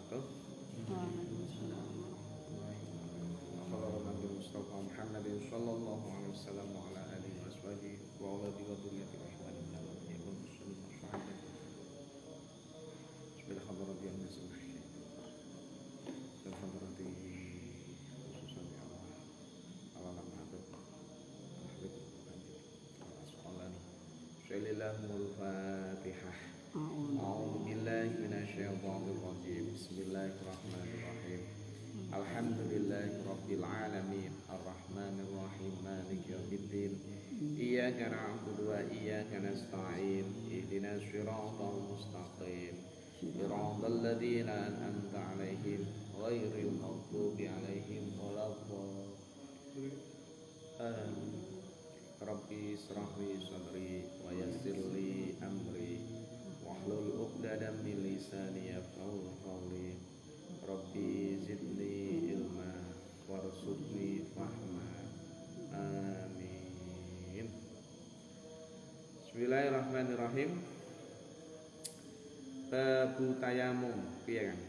wabarakatuh. Mustafa Muhammad sallallahu alaihi wasallam wa ala alihi wa sahbihi wa auladi wa dhurriyyati rahmanin yakun muslimin wa syahid. Bismillah hadrati an-nas dan hadrati khususan ya Allah. Allah Habib Habib Al-Asqalani. Syallillahul Fatihah. A'udzu billahi minasyaitonir rajim. Bismillahirrahmanirrahim. Alhamdulillahi rabbil alamin arrahmanir rahim maliki yaumiddin iyyaka na'budu wa iyyaka nasta'in ihdinas siratal mustaqim siratal ladzina an'amta 'alaihim ghairil maghdubi 'alaihim waladdallin amin. Rabbi israh li sadri wa yassir li amri wahlul 'uqdatam min lisani yafqahu qawli. Rabbi zidni ilma warzuqni fahma. Amin. Bismillahirrahmanirrahim. Babu tayamum piye kan?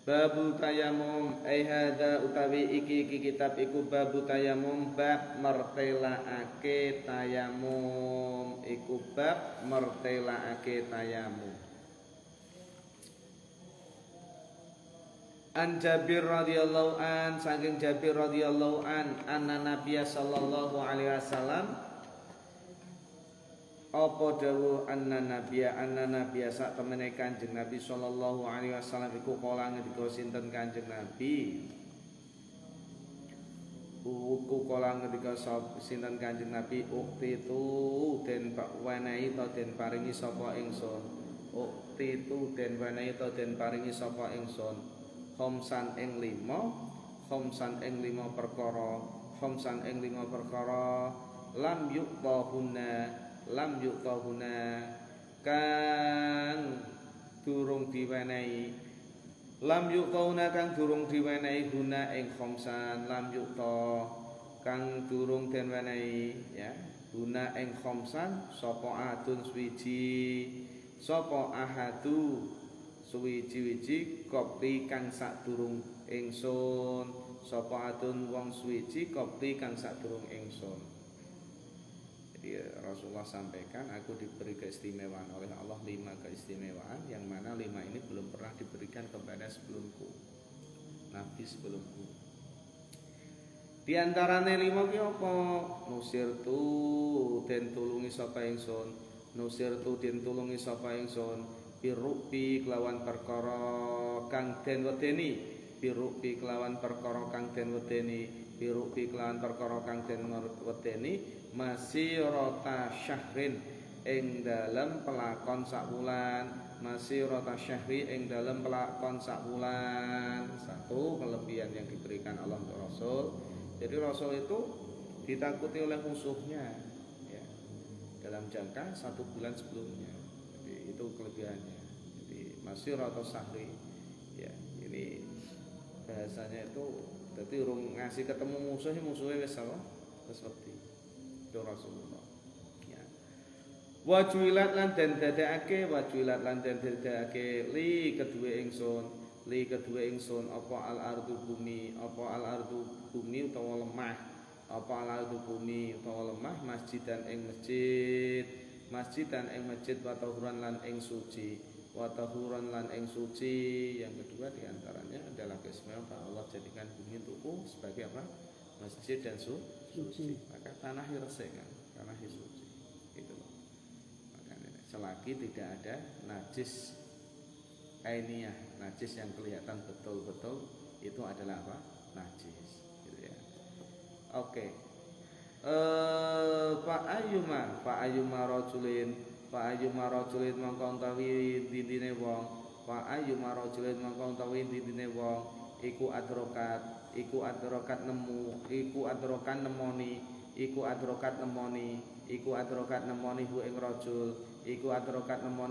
Babu tayamum ai hadza utawi iki kitab iku babu tayamum bab mertelaake tayamum iku bab mertelaake tayamum. An Jabir radhiyallahu an saking Jabir radhiyallahu an anna Nabiya sallallahu alaihi wasallam apa dawuh anna Nabiya sak temene Kanjeng Nabi sallallahu alaihi wasallam iku kala ngendika sinten Kanjeng Nabi sinten Kanjeng Nabi ukti tu den wenehi ta den paringi sapa ingsun ukti tu den wenehi ta den paringi sapa ingsun khomsan ing lima perkara lam yuqtahuna kang durung diwenehi guna ing khomsan lam yuqta kang durung den wenehi ya guna ing khomsan sapa adun suwiji-wiji kopi kang sadurung ingsun sapa adun wong suwiji kopi kang sadurung ingsun. Jadi Rasulullah sampaikan aku diberi keistimewaan oleh Allah 5 keistimewaan yang mana 5 ini belum pernah diberikan kepada sebelumku, nabi sebelumku. Di antarane 5 ki apa? Nusirtu den tulungi sapa ingsun birubi kelawan perkara kang den wedeni masirata syahrin ing dalem pelakon sak wulan. Satu kelebihan yang diberikan Allah untuk Rasul. Jadi Rasul itu ditakuti oleh musuhnya ya, dalam jangka 1 bulan sebelumnya. Jadi itu kelebihannya. Jadi masirata syahri ya, ini bahasanya itu jadi urung ngasih ketemu musuhnya wis apa? Wis wedi. Itu Rasulullah. Ya. Wajuilat lan den dadekake li kedue ingsun apa al ardu bumi utawa lemah masjidan ing masjid wa tahuran lan ing suci. Yang kedua diantaranya adalah keistimewaan Allah jadikan bumi untukku sebagai apa? Masjid dan suci. Maka tanah resik kan, tanah suci. Itu loh. Makanya selagi tidak ada najis ainiyah, najis yang kelihatan betul-betul itu adalah apa? Najis. Gitu ya. Oke. Fa ayyuma rajulin mongko utawi didine wong iku adrokat nemoni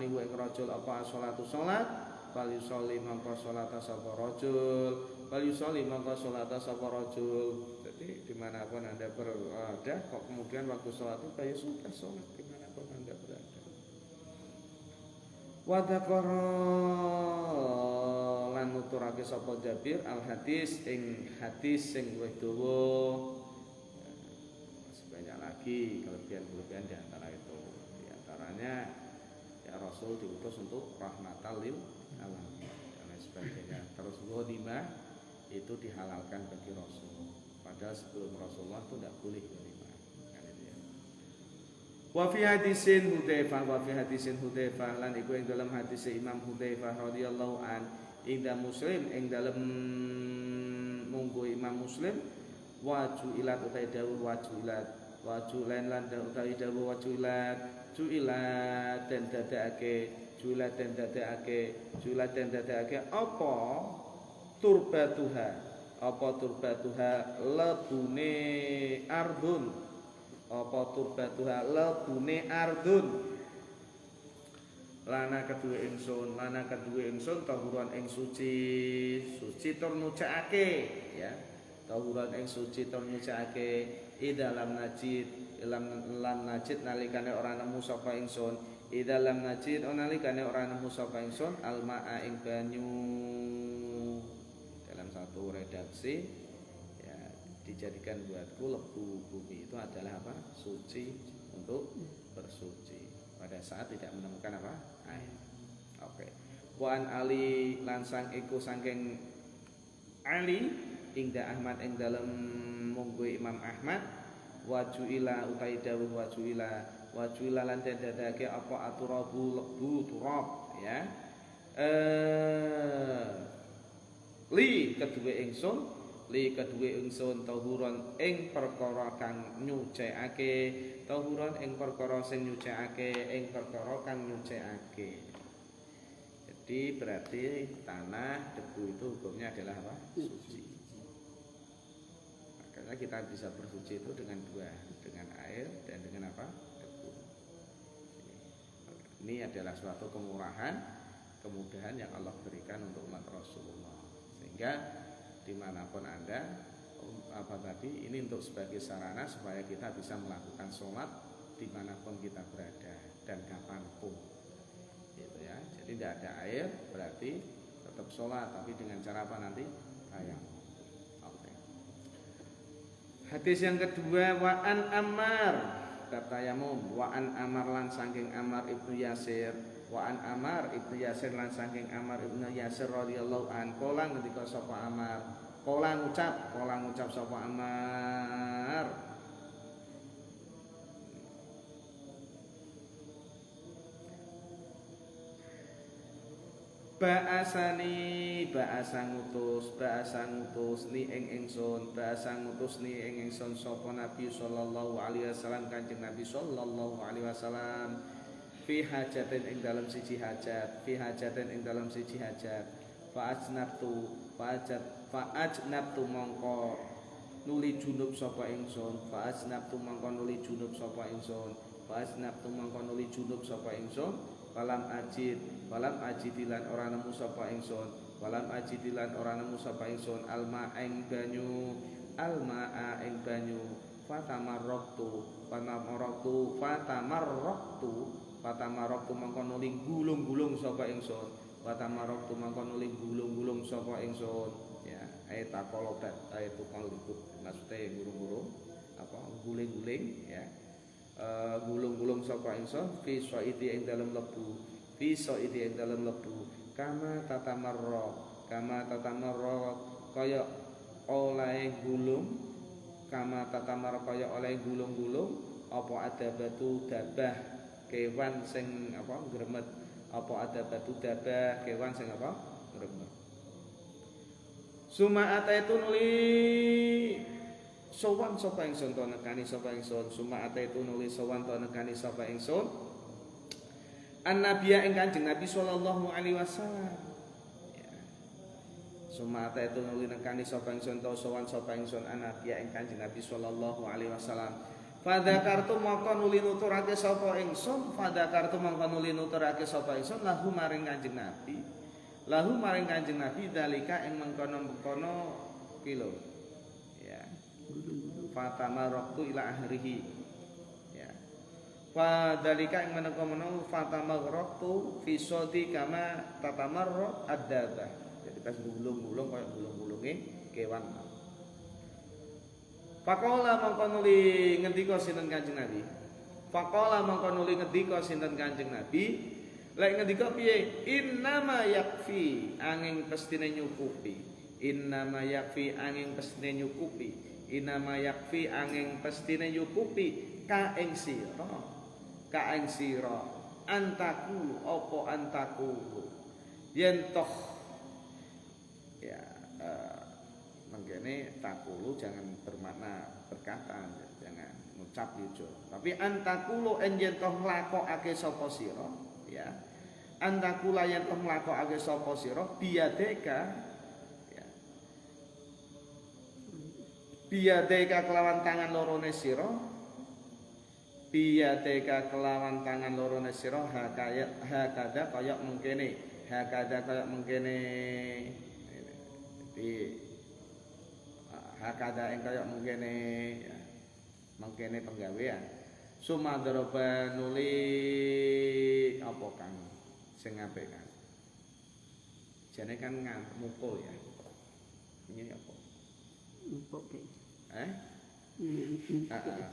hu ing rajul apa sholatu sholat fal yusolli mongko sholata sapa rajul. Jadi dimanapun Anda berada kok kemudian waktu sholat itu ya sudah sholat dimanapun Anda berada. Wa dzakara nuturake sapa Jabir al hadis ing hadis sing luwih dawa. Masih banyak lagi kelebihan-kelebihan di antara itu. Di antaranya ya Rasul diutus untuk rahmatan lil alamin dan lain sebagainya. Terus ghanimah itu dihalalkan bagi Rasul. Padahal sebelum Rasulullah itu tidak boleh ghanimah. Kan itu ya. Wa fi hadisin Hudzaifah lan iku ing dalam hadis Imam Hudzaifah radhiyallahu an ing Muslim ing dalam munggo Imam Muslim waju ilat utai dawuh waju lain lan utai dawuh waju ilat den dadekake apa turbatuha lebune ardun lana kedue ingsun tahuran ing suci tur nyucake ya tahuran ing suci tur nyucake idalam najid lam najid nalikane ora nemu sapa ingsun idalam najid nalikane ora nemu sapa ingsun almaa ing banyu. Dalam satu redaksi ya dijadikan buatku lebu bumi itu adalah apa? Suci untuk bersuci pada saat tidak menemukan apa? Air. Oke. Wan Ali lansang iku saking Ali ingda Ahmad ing dalem munggo Imam Ahmad wajuila utai dawuh wajuila lan dadake apa aturabu lebu turab ya. Li kedue ingsun tahuron ing perkara kang nyucikake tahuron ing perkara sing nyucikake ing perkara kang nyucikake. Jadi berarti tanah debu itu hukumnya adalah apa? Suci. Makanya kita bisa bersuci itu dengan dua, dengan air dan dengan apa? Debu. Ini adalah suatu kemudahan yang Allah berikan untuk umat Rasulullah. Sehingga dimanapun Anda ini untuk sebagai sarana supaya kita bisa melakukan sholat dimanapun kita berada dan kapanpun gitu ya. Jadi tidak ada air berarti tetap sholat tapi dengan cara apa nanti? Tayamum. Okay. Hadis yang kedua wa'an Ammar bab tayamum wa'an Ammar lan saking Ammar ibnu Yasir wa'an Ammar ibnu Yasir lan saking Ammar ibnu Yasir radhiyallahu an kala ngendika sapa Ammar kala ngucap sapa Ammar Ba'asa ngutus ni ing ingsun sapa Nabi sallallahu alaihi wasallam Kanjeng Nabi sallallahu alaihi wasallam fi hajatin ing dalam siji hajat fa'ajnabtu mongko nuli junub sapa ingsun Walam ajidilan ora nemu sapa ingsun alma ing banyu fatamaroktu mongko nuli gulung-gulung sapa ingsun ya ayat tukang liput maksudnya gulung-gulung apa guling-guling ya gulung-gulung sapa ingsun fi saidi ing dalem lebu kama tatamarra kaya oleh gulung-gulung apa ada batu dabah kewan sing apa gremet gremet suma ataitu nuli sowan sapa ingsun to nekani sapa ingsun An-Nabiya ing Kanjeng Nabi sallallahu alaihi wasallam ya sumata itu nuli nekani sapa ingsun to sowan sapa ingsun An-Nabiya ing Kanjeng Nabi sallallahu alaihi wasallam fadzakartu mongko nuli nuturake sapa ingsun lahu maring Kanjeng Nabi dalika ing mengkono-mengkono kilo ya fatamaraqtu ila ahrihi ya fadzalika ing menawa fatamaraqtu fi sodi kama tatamarra ad-dabah. Jadi Pas gulung-gulung kaya gulung-gulunge kewan. Faqala mongko nuli ngendika sinten Kanjeng Nabi. Faqala mongko nuli ngendika sinten Kanjeng Nabi. Lek ngendika piye? Innama yakfi angin pestine nyukupi. Innama yakfi angin pestine nyukupi. Innama yakfi angin pestine nyukupi ka ing sira. Ka ing sira antaku apa antaku. Yen toh ya mangkene takulu jangan bermakna berkata, jangan ngucap gitu. Tapi antakulu yen toh nglakokake sapa sira, ya. Antakula yen toh nglakokake sapa sira biadeka, ya. Biadeka kelawan tangan lorone sira. Biadeka kelawan tangan lorone sira hakada kaya mengkene. Hakada kaya mengkene. Jadi hakada ing kaya mengkene ya, mengkene penggawean sumadroba nuli apa kang sing apik kan jane kan mukul ya ini apa nepuk ke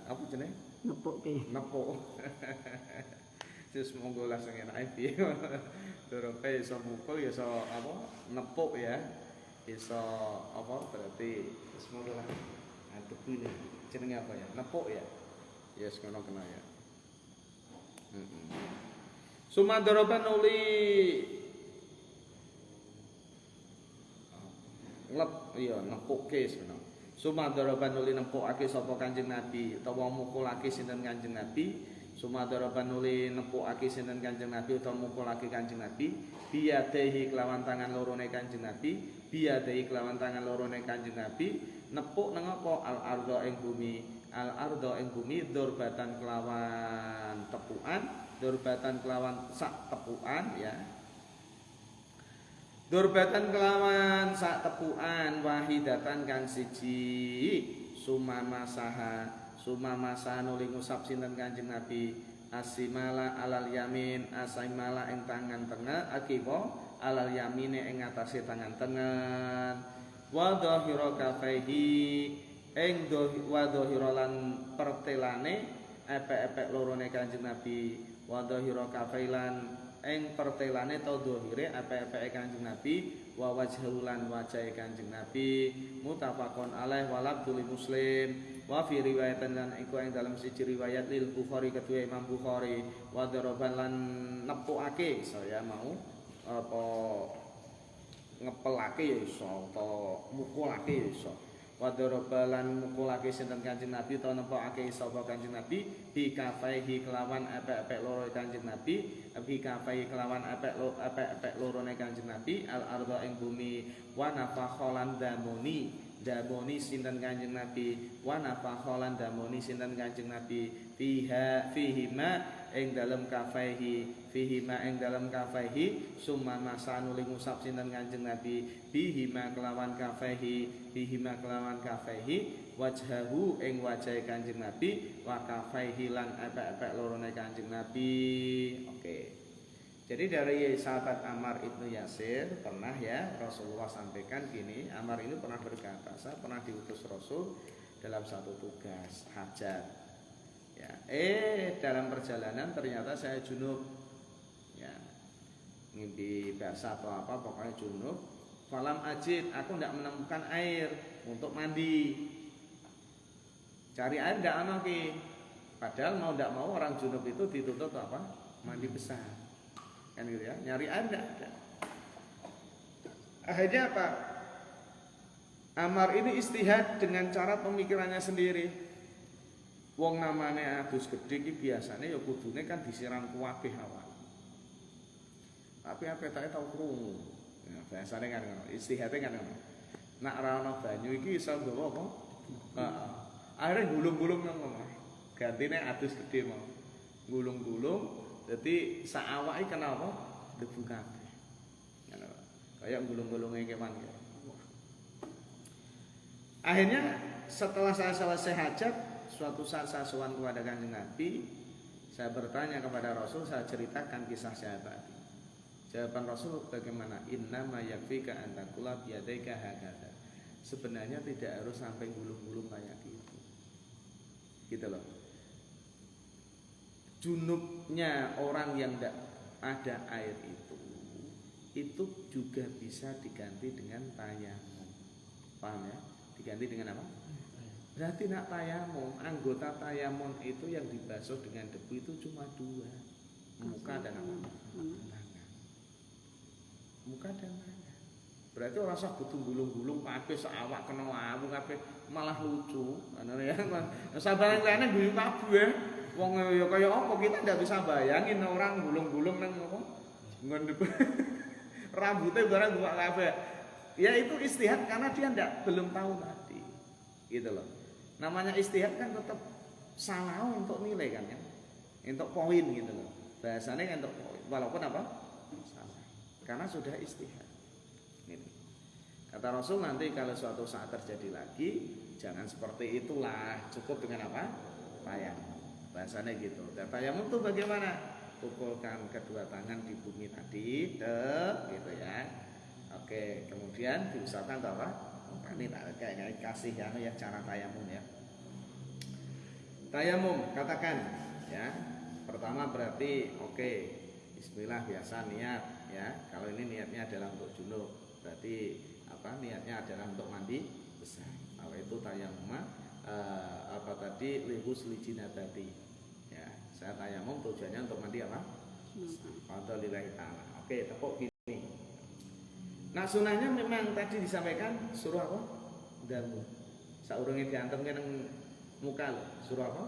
apa jenenge nepuk terus monggo langsung enak piye dorope iso mukul ya iso apa nepuk ya iso apa berarti semoga lah aduk ini jenenge apa ya nepuk ya yes ngono kena ya sumadoroban nuli lep iya nepuke sebenarnya sumadoroban nuli nepukake sapa Kanjeng Nabi utawa mukulake sinten Kanjeng Nabi sumadoroban nuli nepukake sinten Kanjeng Nabi utawa mukulake Kanjeng Nabi biyadehi kelawan tangan lorone Kanjeng Nabi biyadehi kelawan tangan lorone Kanjeng Nabi nepuk nang apa al ardo ing bumi durbatan kelawan tepukan durbatan kelawan sak tepukan ya durbatan kelawan sak tepukan wahidatan kang siji sumama saha nuli ngusap sinten Kanjeng Nabi asimala alal yamin asimala ing tangan tengah akiba alal yamine ing atase tangan tengah wa dhahira kafaihi ing wa dhahira lan pertelane epek-epek lorone Kanjeng Nabi wa dhahira kafailan ing pertelane ta dhahire epek-epeke Kanjeng Nabi wa wajhulan wajahe Kanjeng Nabi mutafaqon alaih walabdul muslim wa fi riwayatan lan iku ing dalam siji riwayat lil Bukhari kedua Imam Bukhari wa daraban lan nepukake saya mau apa ngepelake ya iso atau mukulake ya iso wa daraban mukulake sinten Kanjeng Nabi utawa nepukake sapa Kanjeng Nabi bi kafaihi kelawan epek-epek loro Kanjeng Nabi bi kafaihi kelawan epek-epek lorone Kanjeng Nabi al arda ing bumi wa nafakhalan damoni sinten Kanjeng Nabi wa nafakhalan damoni sinten Kanjeng Nabi fihima ing dalem kafaihi summa masanuli ngusap sinten Kanjeng Nabi bihima kelawan kafaihi wajhahu ing wajahe Kanjeng Nabi wa kafaihi lan epek-epek lorone Kanjeng Nabi. Oke. Jadi dari sahabat Ammar ibnu Yasir pernah ya Rasulullah sampaikan gini, Ammar ini pernah berkata, saya pernah diutus Rasul dalam satu tugas hajat. Ya, dalam perjalanan ternyata saya junub, ya ngimpi basah atau apa, pokoknya junub. Falam ajid, aku tidak menemukan air untuk mandi. Cari air tidak ana ki. Padahal mau tidak mau orang junub itu dituntut apa? Mandi besar. Kan gitu ya, nyari air enggak ada. Akhirnya apa? Ammar ini istihad dengan cara pemikirannya sendiri. Wong namane adus gedhe iki biasane ya kudune kan disiram kuwabeh awak. Tapi apetake tau krungu. Ya biasane kan ngono, istihate kan ngono. Nak ora ana banyu iki iso nggawa apa? Heeh. Akhire gulung-gulung nang ngono. Gantine adus gedhe mau. Gulung-gulung jadi saawake kena apa? Debu kabeh. Ngono. Kayak gulung-gulunge kewan ya. Akhirnya setelah saya selesai hajat, suatu saat saya sowan kepada Kanjeng Nabi, saya bertanya kepada Rasul, saya ceritakan kisah saya tadi. Jawaban Rasul bagaimana? Innama yakfika an taqula biyadaika hakadha. Sebenarnya tidak harus sampai gulung-gulung kayak gitu. Gitu loh. Junubnya orang yang tidak ada air itu juga bisa diganti dengan tayamum. Paham ya? Diganti dengan apa? Berarti nak tayamum, anggota tayamum itu yang dibasuh dengan debu itu cuma dua, muka dan apa? Tangan. Muka dan tangan. Berarti orang sah butuh gulung-gulung kabeh seawak kena awu kabeh malah lucu. Ana ya. Sabarang lene guyu kabeh. Wong ya kaya apa kita ndak bisa bayangin orang gulung-gulung nang apa? Nggon rambutnya barang buka kabeh. Ya itu istihad karena dia belum tahu tadi. Gitu loh. Namanya istihad kan tetap salah untuk nilai kan ya. Untuk poin gitu loh. Bahasanya kan untuk poin walaupun apa? Salah. Karena sudah istihad. Gitu. Kata Rasul nanti kalau suatu saat terjadi lagi jangan seperti itulah, cukup dengan apa? Tayamum. Bahasanya gitu. Dan tayamum itu bagaimana? Pukulkan kedua tangan di bumi tadi, gitu ya. Oke, kemudian diusahakan apa? Ini kayak kasih ya cara tayamum ya. Tayamum katakan ya. Pertama berarti oke, bismillah biasa niat ya. Kalau ini niatnya adalah untuk junub, berarti apa? Niatnya adalah untuk mandi besar. Kalau itu tayamum apa tadi libus lijinabati. Saya tayamum tujuannya untuk mandi apa? Alhamdulillah ta'ala. Oke, tepuk gini. Nah sunahnya memang tadi disampaikan suruh apa? Damu. Saurunge diantemke nang muka lho. Suruh apa?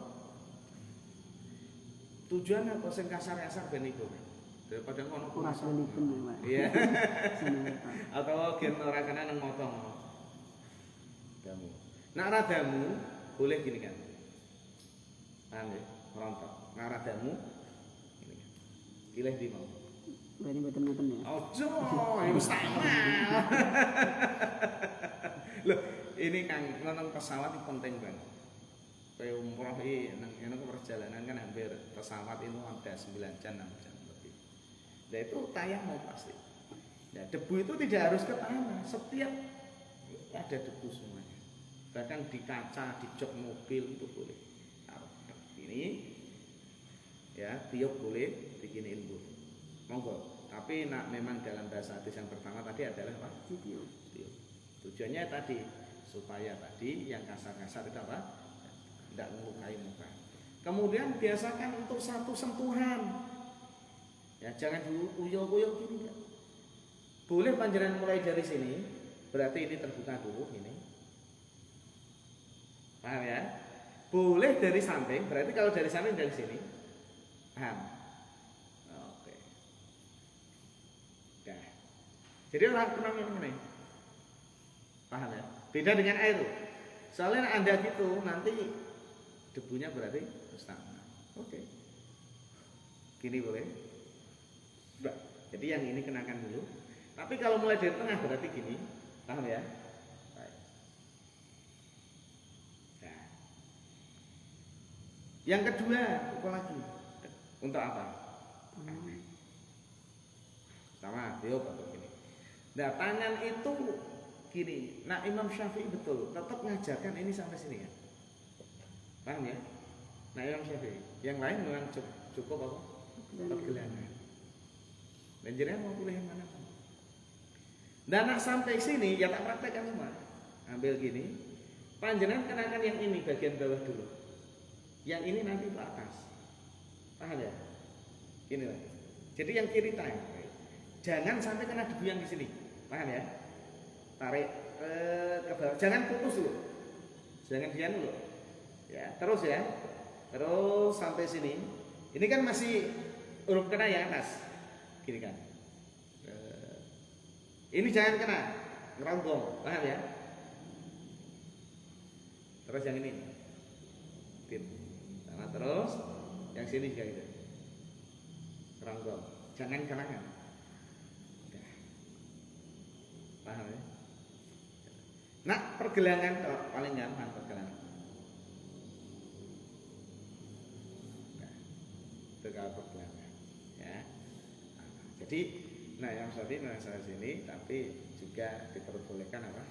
Tujuan apa sing kasar-kasar ben iku. Daripada ngono Rasulipun Pak. Iya. Atau gen ora kena nang motong. Damu. Nah ora damu boleh gini kan. Paham ya? Rontok. Ngaradamu ini pilih di mau. Berarti mboten-mboten ya. Ojo, ya wis sama. Loh, ini Kang nonton pesawat itu penting banget. Kayak umroh nang perjalanan kan hampir pesawat itu ada 9 jam 6 jam lebih. Nah itu tayamum pasti. Nah, debu itu tidak harus ke tanah, setiap ada debu semuanya. Bahkan di kaca, di jok mobil itu boleh. Ini ya tiup boleh bikinin bu monggo tapi nak memang dalam bahasa hadis yang pertama tadi adalah apa? Tiup. Tujuannya tadi supaya tadi yang kasar-kasar itu apa? Tidak melukai muka. Kemudian biasakan untuk satu sentuhan ya jangan dulu uyul-uyul gini ya. Boleh panjenengan mulai dari sini berarti ini terbuka dulu ini paham ya? Boleh dari samping, berarti kalau dari samping dari sini, paham? Oke. Nah, jadi orang kenal ini, paham ya? Beda dengan air. Soalnya Anda gitu, nanti debunya berarti setengah. Oke. Gini boleh? Enggak. Jadi yang ini kenakan dulu. Tapi kalau mulai dari tengah berarti gini, paham ya? Yang kedua, apa lagi? Untuk apa? Sama, tiup atau gini. Nah, tangan itu gini. Nah, Imam Syafi'i betul, tetap ngajarkan ini sampai sini ya. Paham ya? Nah, Imam Syafi'i. Yang lain memang cukup apa? Pergelangan. Dan jenengan mau pilih yang mana? Dan nak sampai sini, ya tak praktekkan semua. Ambil gini. Panjenengan kenakan yang ini bagian bawah dulu. Yang ini nanti ke atas. Paham ya? Ini lah. Jadi yang kiri tarik. Jangan sampai kena debu yang di sini. Paham ya? Tarik ke bawah. Jangan putus dulu. Jangan dian dulu. Ya, terus ya. Terus sampai sini. Ini kan masih belum kena yang atas. Gini kan. Ini jangan kena. Ngeronggong. Paham ya? Terus yang ini. Sama terus yang sini juga gitu. Ronggong. Jangan kenangan. Paham ya? Nah, pergelangan paling gampang pergelangan. Nah, itu kalau pergelangan. Ya. Nah, jadi Nah, yang Syafi'i masalah sini, tapi juga diperbolehkan apa?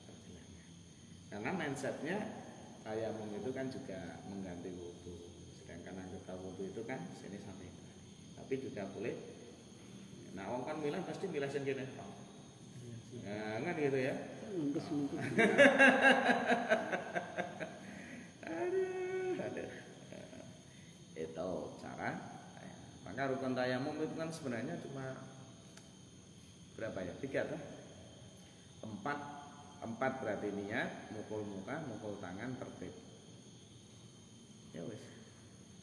Pergelangan. Karena mindsetnya tayamum itu kan juga mengganti wudhu. Sedangkan anggota wudhu itu kan sini sampai itu. Tapi juga boleh. Nah, orang kan milah pasti milah sendiri. Nah, kan gitu ya. Mungkus. Aduh. Itu cara. Maka rukun tayamum itu kan sebenarnya cuma berapa ya? 3 tuh. 4 berarti niat, mukul muka, mukul tangan, tertib. Ya wis.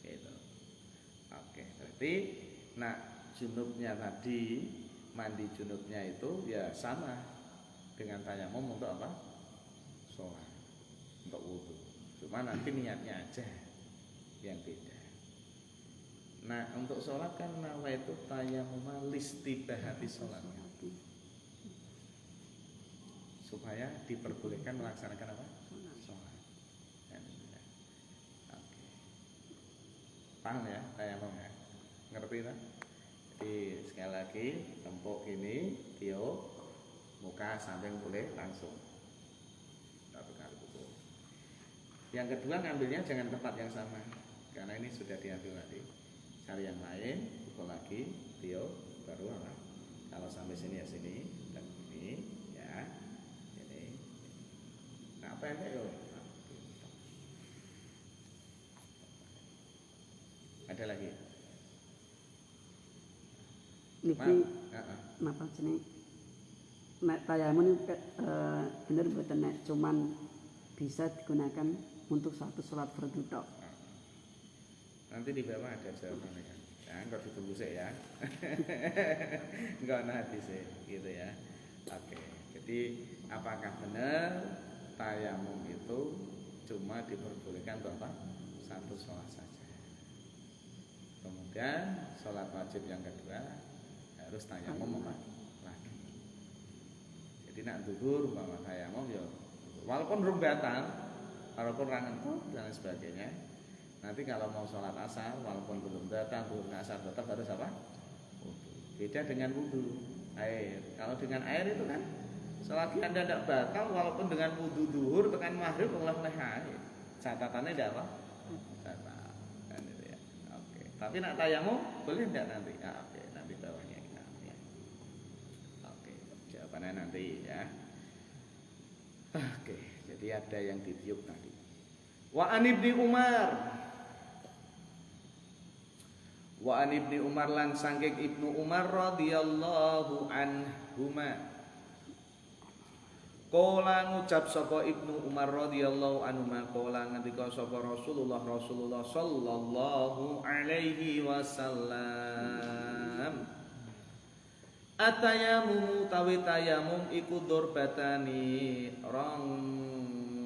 Gitu. Oke, berarti nah junubnya tadi, mandi junubnya itu ya sama dengan tayamum untuk apa? Sholat, untuk wudhu. Cuma nanti niatnya aja yang beda. Nah, untuk sholat kan nawa itu tayamum listibahati sholat, supaya diperbolehkan melaksanakan apa? Sholat. Oke. Paham ya tayamum ya? Ngerti kan? Jadi sekali lagi tempuk ini, tiup muka samping boleh langsung. Satu kali pukul. Yang kedua ngambilnya jangan tempat yang sama, karena ini sudah diambil tadi. Cari yang lain, pukul lagi, tiup, baru apa? Kalau sampai sini ya sini, dan ini, ya, ini. Nah, pendek yo. Ada lagi. Niki napa jenenge? Nek tayamum bener mboten nek cuman bisa digunakan untuk satu sholat fardu tok. Nanti di bawah ada jawabannya kan. Ya, enggak ditunggu sih ya. Enggak nanti sih, gitu ya. Oke. Jadi apakah benar tayamum itu cuma diperbolehkan untuk apa? Satu sholat saja. Kemudian sholat wajib yang kedua harus tayamum apa? Lagi. Jadi nak zuhur umpama tayamum ya walaupun rumbatan, walaupun rangan dan sebagainya. Nanti kalau mau sholat asar, walaupun belum datang, belum asar tetap harus apa? Wudhu. Beda dengan wudhu air. Kalau dengan air itu kan selagi anda tidak batal, walaupun dengan wudhu duhur, tekan maghrib oleh air. Catatannya tidak apa? Batal. Kan itu ya. Oke. Tapi nak tayamum boleh tidak nanti? Ah, oke. Nanti bawahnya kita. Ya. Oke. Jawabannya nanti ya. Oke. Jadi ada yang ditiup tadi. Wa an ibni Umar. Wa an ibni Umar lan sangking Ibnu Umar radhiyallahu anhuma. Kala ngucap sapa Ibnu Umar radhiyallahu anhuma kala ngendika sapa Rasulullah sallallahu alaihi wasallam. Atayamum tawi tayamum iku durbatani rong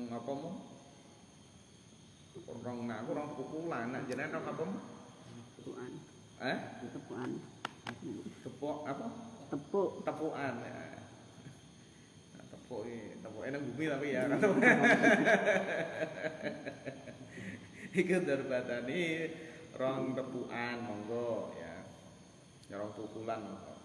apa mu? Rong pukulan nak jenengan apa mu? Tepukan. Tepukan. Tepuk apa? Tepukan ya. Nah, tepuk nang bumi tapi ya. Iku darbatani rong tepukan monggo ya. Rong pukulan monggo.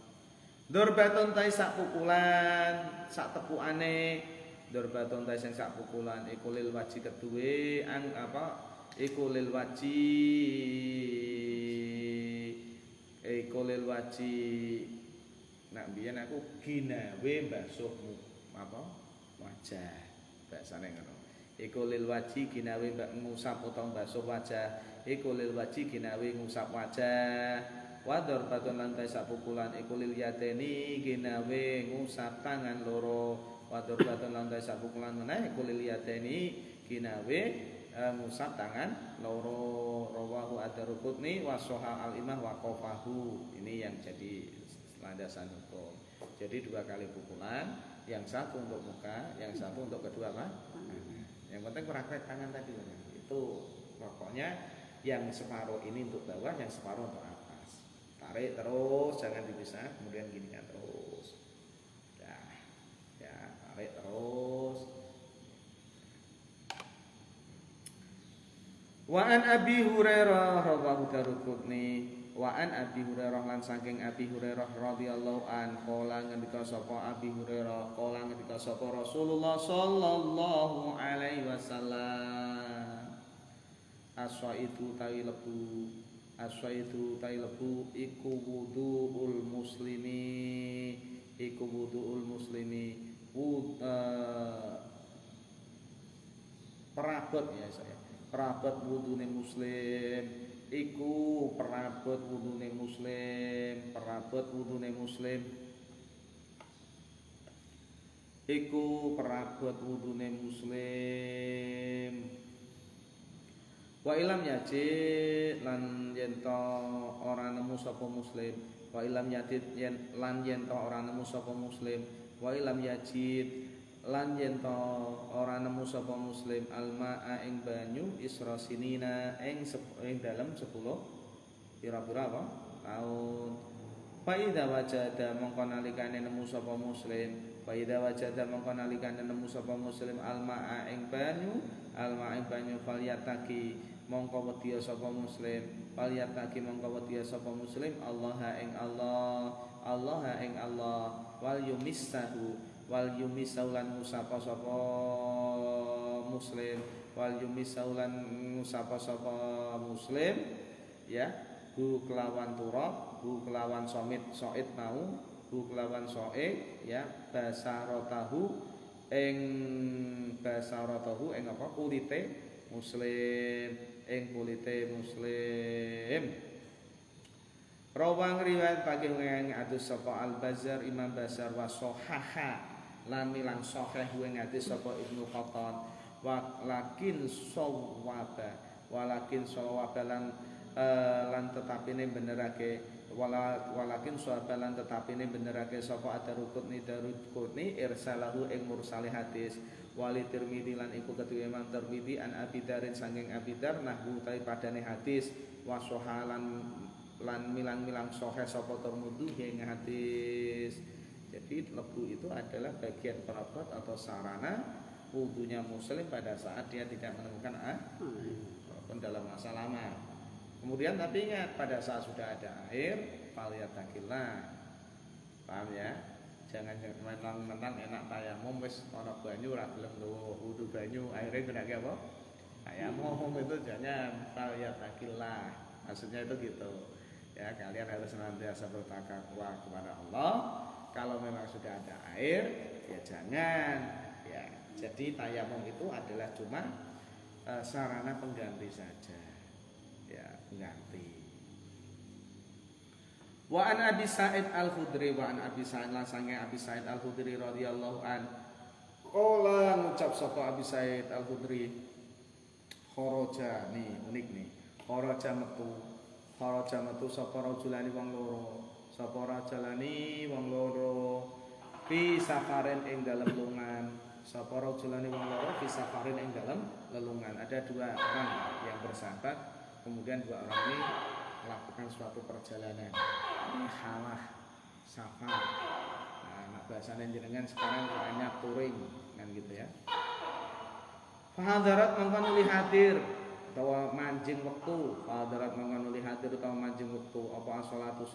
Darbatun ta sak pukulan, sak tepukane. Darbatun ta sing sak pukulan iku lil waji keduwe ang apa? Iku lil waji nak biyen aku ginawe mbasuh apa wajah bahasane ngono iku lil waji ginawe ngusap utawa mbasuh wajah iku lil waji ginawe ngusap wajah wa darbatun lantai sak pukulan iku lil yadeni ginawe ngusap tangan loro wa darbatun lantai sak pukulan meneh iku lil yadeni ginawe ngusap tangan loro rawahu ad-Darqutni wa sahha al-Imam wa qafahu. Ini yang jadi landasan hukum. Jadi 2 kali pukulan, yang satu untuk muka, yang satu untuk kedua apa? Yang penting praktek tangan tadi. Itu pokoknya yang separuh ini untuk bawah, yang separuh untuk atas. Tarik terus, jangan dipisah, kemudian gini kan terus. Ya, tarik terus. Wa an Abi Hurairah rawahu Darqutni Wa an Abi Hurairah lan saking Abi Hurairah radhiyallahu an qala ngendika sapa Abi Hurairah qala ngendika sapa Rasulullah sallallahu alaihi wasallam aswaitu tawi lebu aswaitu tawi lebu iku wuduul muslimi iku wuduul muslimi perabot ya saya perabot wudune muslim iku perabot wudune muslim perabot wudune muslim iku perabot wudune muslim wa ilam yajid lan yen to ora nemu sapa muslim wa ilam yajid yen lan yen to ora nemu sapa muslim wa ilam yajid lan yen to ora nemu sapa muslim almaa ing banyu isra sinina ing dalem 10 pira-pira apa taun fa idza wajada mongko nalikane nemu sapa muslim fa idza wajada mongko nalikane nemu sapa muslim almaa ing banyu falyataki mongko wedya sapa muslim falyataki mongko wedya sapa muslim Allah ing Allah wal yumissahu wal yumisaulan musapa sapa muslim wal yumisaulan musapa sapa muslim ya hu kelawan turab hu kelawan somit soid mau hu kelawan soid ya basaratahu ing apa kulite muslim rawang riwayat pagi ing adus sapa Al-Bazzar Imam Bazzar wa sahaha lan milang sahih ing hadis sapa Ibnu Qattan walakin sawaba lan tetapine benerake walakin sawaba lan tetapine benerake sapa Ad-Darqutni irsalahu ing mursal hadis wali Tirmidzi lan iku ketua Imam Tirmidzi an Abi Darin sanging Abi Dar nahwu tai padane hadis wa sahalan lan milang-milang sahih sapa Tirmidzi ing hadis. Jadi lebu itu adalah bagian perabot atau sarana wudunya muslim pada saat dia tidak menemukan walaupun dalam masa lama. Kemudian tapi ingat pada saat sudah ada air, falyatakillah. Paham ya? Jangan menang-menang enak tayamum wis ana banyu ora gelem wudu banyu, akhirnya gunake apa? Tayamum itu jangan falyatakillah. Maksudnya itu gitu. Ya, kalian harus senantiasa bertakwa kepada Allah. Kalau memang sudah ada air, ya jangan. Ya, jadi tayamum itu adalah cuma sarana pengganti saja. Ya, pengganti. Wa an Abi Sa'id Al-Khudri wa an Abi Sa'id lan sange Abi Sa'id Al-Khudri radhiyallahu an. Qala ngucap sapa Abi Sa'id Al-Khudri kharaja nih unik nih. Kharaja metu sapa rajulani wong loro. Sapa rajulani wong loro fi safarin ing dalem lungan. Sapa rajulani wong loro fi safarin ing dalem lelungan. Ada dua orang yang bersahabat, kemudian dua orang ini melakukan suatu perjalanan. Halah safar. Nah, bahasane jenengan sekarang hanya touring kan gitu ya. Fahadarat mangko nuli hadir utawa manjing wektu, fahadarat mangko nuli hadir utawa manjing wektu apa as-shalatu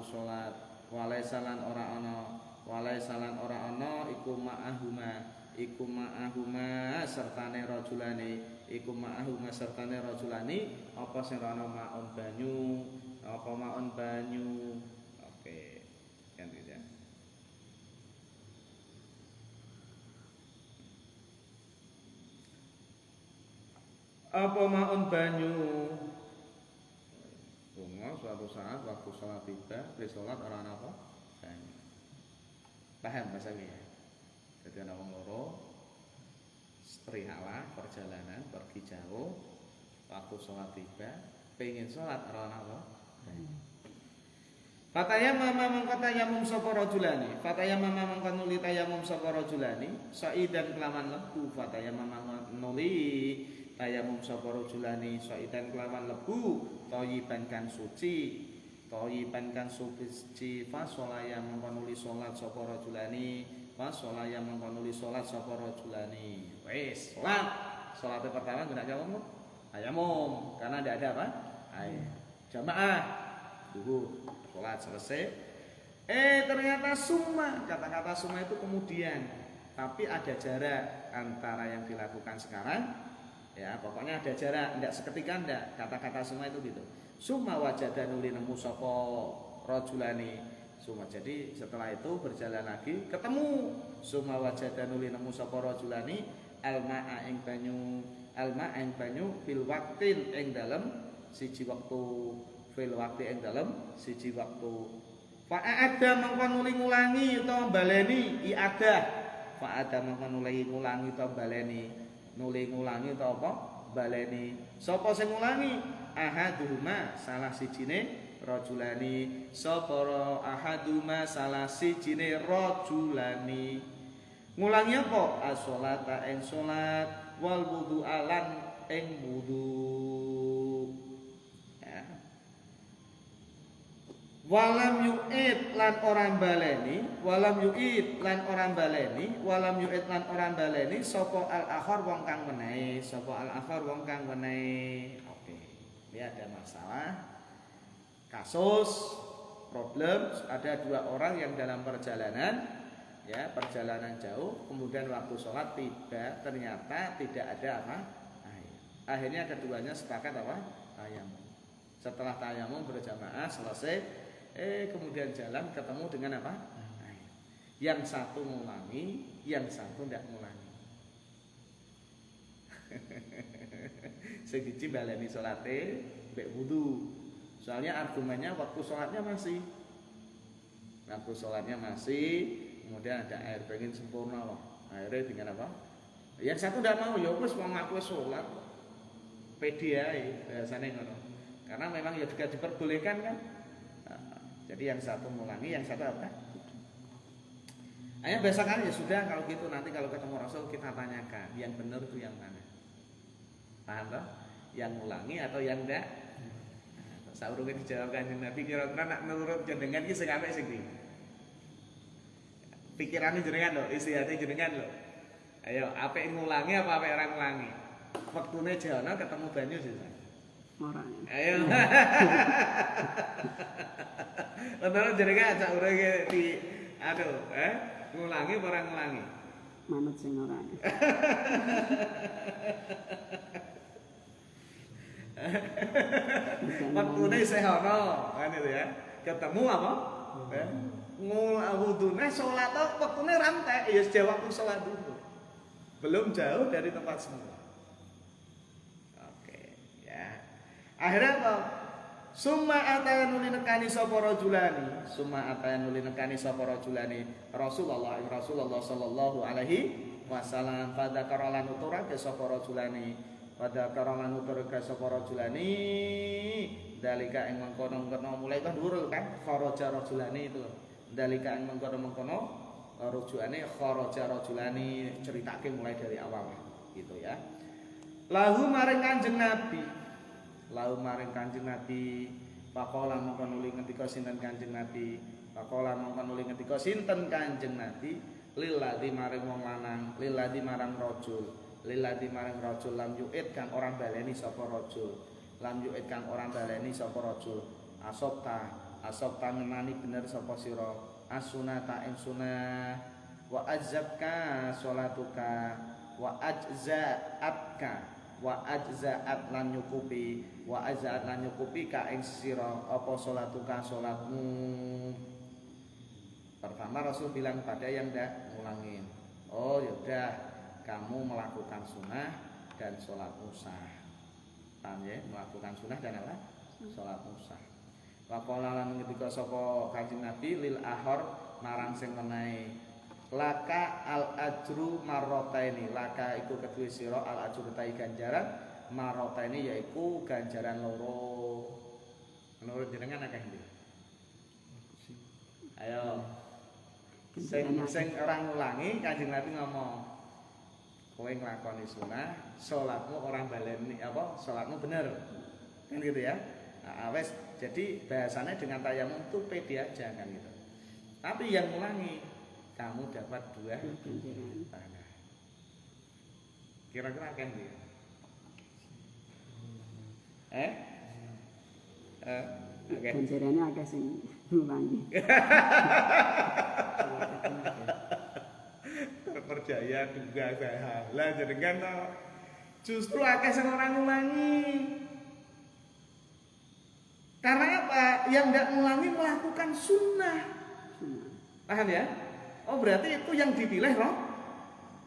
salat, walaisalan ora ana iku ma'ahuma sertane rajulani apa sing ana maun banyu oke kan gitu ya. Apa maun banyu bunga suatu saat waktu sholat tiba di sholat orang apa banyu paham bahasa ini ya. Jadi ada orang loro strihala perjalanan pergi jauh waktu sholat tiba pengen sholat orang apa banyu Fatayamama mangko tayamum sapa rajulani. Fatayamama mangko nuli tayamum sapa rajulani. Saidan kelawan lebu. Fatayamama nuli tayamum sapa rajulani. Saidan kelawan lebu. Thayyiban kan suci. Thayyiban kan suci. Fasolaya mangko nuli salat sapa rajulani. Fasolaya mangko nuli salat sapa rajulani. Wis, salat. Salat pertama guna tayamum. Tayamum karena tidak ada apa? Jamaah dulu sholat selesai. Ternyata summa, kata-kata summa itu kemudian, tapi ada jarak antara yang dilakukan sekarang, ya pokoknya ada jarak, tidak seketika tidak. Kata-kata summa itu gitu. Summa wajada nuli nemu sapa rajulani. Summa, jadi setelah itu berjalan lagi ketemu summa wajada nuli nemu sapa rajulani alma'a ing banyu fil waqtin ing dalem siji waktu, fil waqti ing dalem siji waktu. Fa'ada mangkon ngulangi utawa baleni i'adah. Fa'ada mangkon ngulangi utawa baleni. Ngulangi utawa apa? Baleni. Sapa sing ngulangi? Ahaduhuma, salah sijine rajulani. Sapa ahaduma, salah sijine rajulani. Ngulangi apa? As-sholata ing salat, wal wudu alan ing wudu. Walam yu'id lan orang baleni, sapa al-akhar wong kang menehi, Oke. Ini ada masalah, kasus, problem, ada dua orang yang dalam perjalanan, ya perjalanan jauh, kemudian waktu sholat tiba, ternyata tidak ada apa? Air. Akhirnya keduanya sepakat apa? Tayamum. Setelah tayamum berjamaah selesai. Kemudian jalan ketemu dengan apa? Air. Yang satu ngulangi, yang satu tidak ngulangi. Sing baleni salate mbek wudu. Soalnya argumennya waktu sholatnya masih. Kemudian ada air, pengen sempurna loh. Airnya dengan apa? Yang satu tidak mau, ya wis wong aku sholat. Pede ae biasane ngono. Karena memang ya juga diperbolehkan kan. Jadi yang satu ngulangi, yang satu apa? Hanya biasakan ya sudah, kalau gitu nanti kalau ketemu Rasul kita tanyakan yang benar itu yang mana. Paham toh? Yang ngulangi atau yang enggak? Saurunge dijawab Kanjeng Nabi kira-kira nak menurut jenengan iki sing apik sing ndi? Pikirane jenengan lho, istihate jenengan lho. Ayo, apik ngulangi apa apik ora ngulangi? Wektune jana ketemu banyu sih. Ora. Ayo. Menurut jenengan sak urunge di ngulangi apa ora ngulangi? Manut sing ora. Waktune isih ana, kan itu ya. Ketemu apa? Wudune salat tok waktune rantek, ya sejak waktu salat dulu. Belum jauh dari tempat semula. Oke, ya. Akhirnya apa? Summa ataya nuli nekani sapa rajulani. Rasulullah sallallahu alaihi wasallam pada karolan uturake sapa rajulani. Dalika ing mengkono-mengkono mulai kan dhuwur kan kharaja rajulani itu. Dalika ing mengkono-mengkono rujukane kharaja rajulani, ceritake mulai dari awal gitu ya. Lahu maring Kanjeng Nabi faqala mongko nuli ngendika sinten Kanjeng Nabi lilladzi maring wong lanang marang rajul lam yu'id kang orang baleni sapa rajul asopta ngenani bener sapa sira as-sunata ing sunah wa ajzabka sholatuka wa ajza'at lan nyukupi ka ing sira apa sholatuka salatmu. Pertama Rasul bilang pada yang dah ngulangin, oh yaudah kamu melakukan sunnah dan sholat musah. Paham ya? Melakukan sunnah dan apa? Sholat musah. Wa qala lan ngendika sapa Kanjeng Nabi lil ahor marang sing menehi laka al ajru marrataini. Laka iku kedue sira al ajru ta ganjaran marrataini yaiku ganjaran loro. Menurut jenengan akeh ndi? Ayo. Sing orang ngulangi Kanjeng Nabi ngomong kowe nglakoni sunah, salatmu orang baleni apa? Salatmu bener. Kan gitu ya. Nah, wes jadi bahasanya dengan tayamum itu pede aja kan gitu. Tapi yang ngulangi kamu dapat 2 pahala. Kira-kira kan dia? Oke. Ganjarane akeh sing ngulangi. Terpercaya juga pahala jenengan to. Justru akeh sing ora ngulangi. Karena apa? Yang tidak ngulangi melakukan sunnah. Paham ya? Oh berarti itu yang dipilih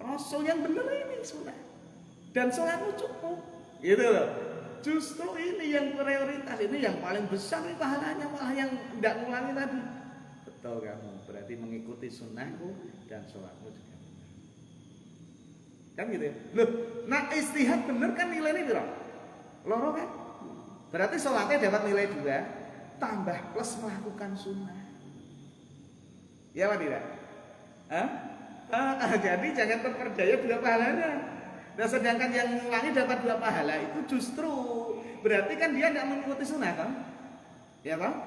Rasul yang benar ini sunnah. Dan sholatmu cukup. Gitu loh. Justru ini yang prioritas, ini yang paling besar nih pahalanya, malah yang tidak ngulangi tadi. Betul kamu, berarti mengikuti sunnahku dan sholatmu juga benar. Kan gitu ya? Loh, nah istihad bener kan nilainya berapa? Loro kan? Berarti sholatnya dapat nilai 2 tambah plus melakukan sunnah. Ya apa tidak? Jadi jangan terperdaya 2 pahalanya. Nah sedangkan yang ngulangi dapat 2 pahala itu justru berarti kan dia tidak mengikuti sunnah kan? Ya kan?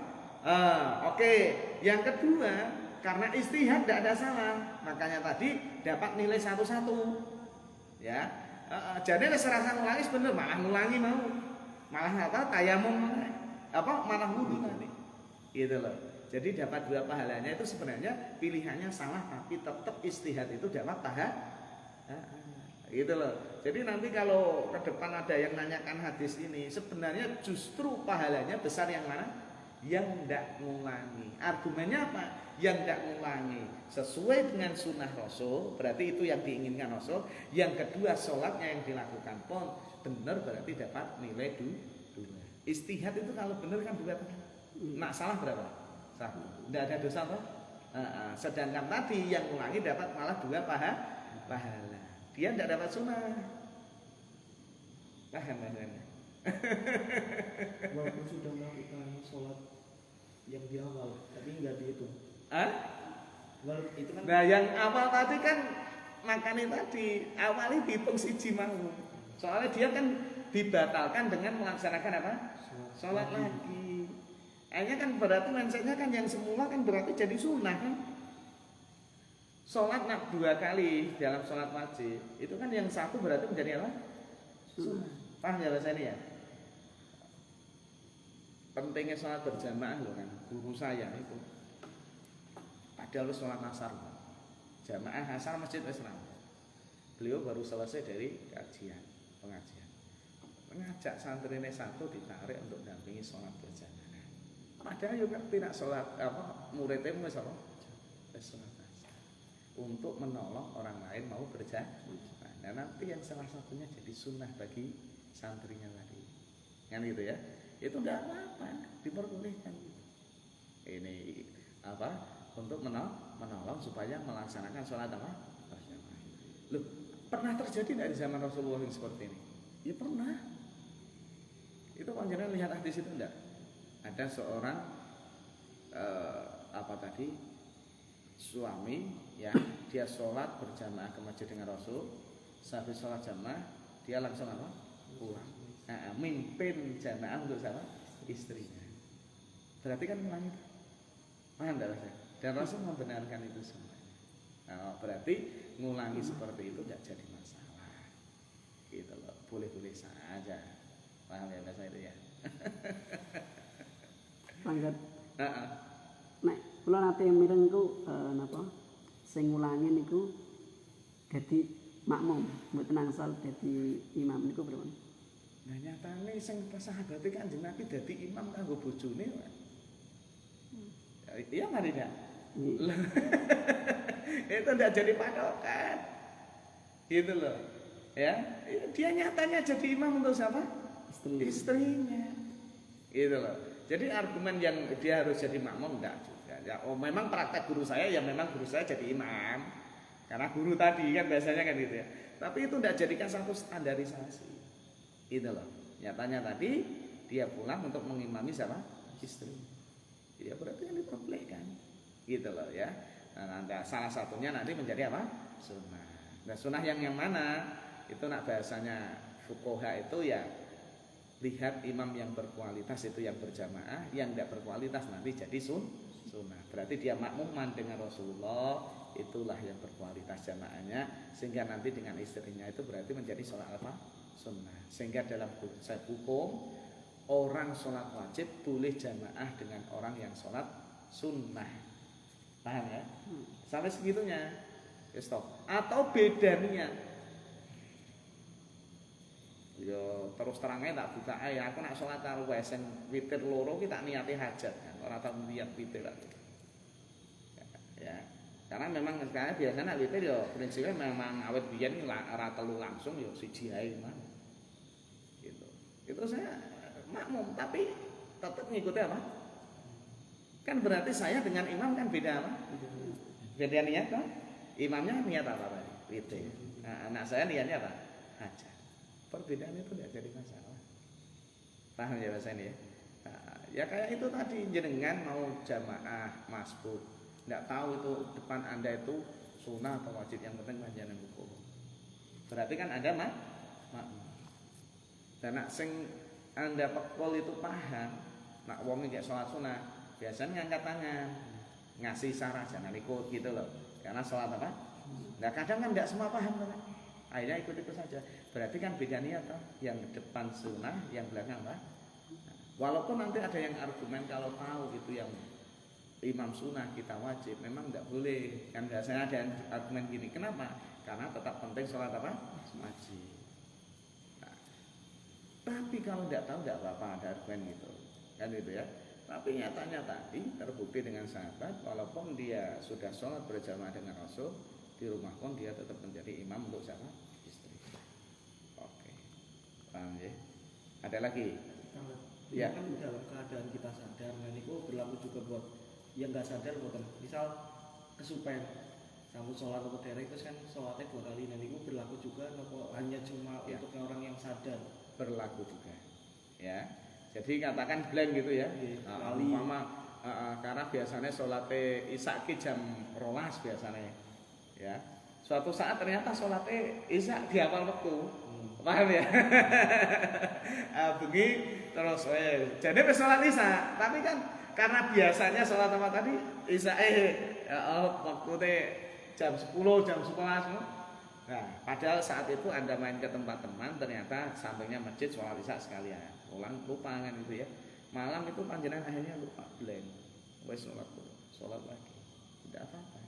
Oke. Yang kedua karena istihad tidak ada salah, makanya tadi dapat nilai 1-1. Ya, jadi serasa ngulangi bener malah ngulangi mau. Malah apa? Tayamum malah wudu tadi. Gitu loh. Jadi dapat 2 pahalanya itu sebenarnya pilihannya salah tapi tetap istihad itu dapat pahala. Gitu loh. Jadi nanti kalau ke depan ada yang nanyakan hadis ini, sebenarnya justru pahalanya besar yang mana? Yang tidak ngulangi. Argumennya apa? Yang tidak ngulangi sesuai dengan sunnah Rasul, berarti itu yang diinginkan Rasul. Yang kedua sholatnya yang dilakukan pun benar, berarti dapat nilai 2. Istihad itu kalau benar kan 2. Nak salah berapa? 1. Tidak ada dosa apa? Sedangkan tadi yang ngulangi dapat malah 2 pahala. Dia tidak dapat sunnah. Paham kan? Walaupun sudah melakukan sholat yang di awal, tapi nggak dihitung. Itu kan. Nah yang awal tadi kan makanya tadi awalnya dihitung siji mau. Soalnya dia kan dibatalkan dengan melaksanakan apa? Sholat lagi. Akhirnya kan berarti mindsetnya kan yang semula kan berarti jadi sunnah kan? Sholat 2 kali dalam sholat wajib itu kan yang 1 berarti menjadi apa? Sunnah. Paham ya bahasa ini ya? Pentingnya sholat berjamaah loh kan, guru saya itu padahal sholat asar jamaah asar masjid Islam, beliau baru selesai dari pengajian mengajak santrinya 1 ditarik untuk dampingi sholat berjamaah, padahal juga tidak sholat muridnya mau sholat asar untuk menolong orang lain mau berjamaah. Nah nanti yang salah satunya jadi sunnah bagi santrinya tadi kan gitu ya. Itu tidak apa-apa, diperbolehkan. Ini apa? Untuk menolong supaya melaksanakan sholat apa? Loh, pernah terjadi tidak di zaman Rasulullah yang seperti ini? Ya pernah. Itu panjenengan lihat hadis itu enggak? Ada seorang suami ya, dia sholat berjamaah ke masjid dengan Rasul. Sehabis sholat jamaah, dia langsung apa? Pulang. Mimpin jamaah untuk siapa? Istrinya. Berarti kan ngulangi. Paham enggak Mas? Dan Rasul membenarkan itu semua. Berarti ngulangi seperti itu tidak jadi masalah. Gitu loh. Boleh-boleh saja. Paham ya bahasa itu ya? Langgar. Nek kula nate mireng ku napa? Sing ngulangi niku dadi makmum, mboten angsal dadi imam niku pripun? Nah nyatane sing sahabate Kanjeng Nabi dadi imam kanggo bojone. Iya kan tidak? Itu tidak jadi patokan. Gitu loh. Ya, dia nyatanya jadi imam untuk siapa? Istrinya. Gitu loh. Jadi argumen yang dia harus jadi makmum enggak juga. Ya, memang praktek guru saya ya memang guru saya jadi imam. Karena guru tadi kan biasanya kan gitu ya. Tapi itu tidak jadikan satu standarisasi. Gitu loh. Nyatanya tadi dia pulang untuk mengimami siapa? Istri. Ya berarti kan diperbolehkan. Gitu loh ya. Nah, salah satunya nanti menjadi apa? Sunnah. Nah, sunnah yang mana? Itu nak bahasanya fuqaha itu ya lihat imam yang berkualitas itu yang berjamaah, yang tidak berkualitas nanti jadi sunnah. Berarti dia makmuman dengan Rasulullah, itulah yang berkualitas jamaahnya, sehingga nanti dengan istrinya itu berarti menjadi sholat apa? Sunnah. Sehingga dalam konsep hukum orang sholat wajib boleh jamaah dengan orang yang sholat sunnah. Paham ya? Sampai segitunya. Ya stop. Atau beda niat. Yo terus terangnya tak buka aku nak sholat karo wesen witir loro ki tak niati hajat kan. Ora tak niat witir. Ya. Karena memang sekarang biasanya witir yo prinsipnya memang awet biyen ora telu langsung yo siji ae mah. Gitu. Itu saya makmum tapi tetap ngikuti apa? Kan berarti saya dengan imam kan beda apa? Beda niat kan? Imamnya niat apa tadi? Witir. Nah, anak saya niatnya apa? Hajat. Perbedaan itu tidak jadi masalah. Paham ya bahasa ini ya? Nah, ya kayak itu tadi jenengan mau jamaah masbuk. Nggak tahu itu depan Anda itu sunnah atau wajib, yang penting panjenengan hukum. Berarti kan Anda makmum. Dan nak sing Anda pekol itu paham, nak wong iki salat sunah, biasanya ngangkat tangan, ngasih isyarat jangan ikut gitu loh. Karena salat apa? Nah kadang kan nggak semua paham kan. Akhirnya ikut-ikut saja. Berarti kan beda niat toh, yang depan sunnah, yang belakang apa? Walaupun nanti ada yang argumen kalau tahu itu yang imam sunnah kita wajib, memang tidak boleh. Kan biasanya ada argumen gini, kenapa? Karena tetap penting sholat apa? Wajib. Nah, tapi kalau tidak tahu tidak apa-apa ada argumen gitu, kan gitu ya. Tapi nyatanya tadi terbukti dengan sahabat, walaupun dia sudah sholat berjamaah dengan Rasul, di rumah pun dia tetap menjadi imam untuk siapa? Istri. Oke, paham ya? Ada lagi? Ya kan dalam keadaan kita sadar, dan itu berlaku juga buat yang nggak sadar buat misal kesupen sambut sholat atau derek terus kan sholatnya 2 kali, dan itu berlaku juga hanya cuma ya, untuk orang yang sadar berlaku juga ya. Jadi katakan blank gitu ya, mama karena biasanya sholatnya isya ki jam 12 biasanya ya, suatu saat ternyata sholatnya isya di awal waktu. Paham ya? Begini terus jadi sholat isya, tapi kan karena biasanya sholat apa tadi isya waktu jam 10 jam 11. Nah padahal saat itu Anda main ke tempat teman, ternyata sampingnya masjid sholat isya sekalian, pulang lupa kan itu ya, malam itu panjenengan akhirnya lupa blank, wes sholat lagi, tidak apa-apa.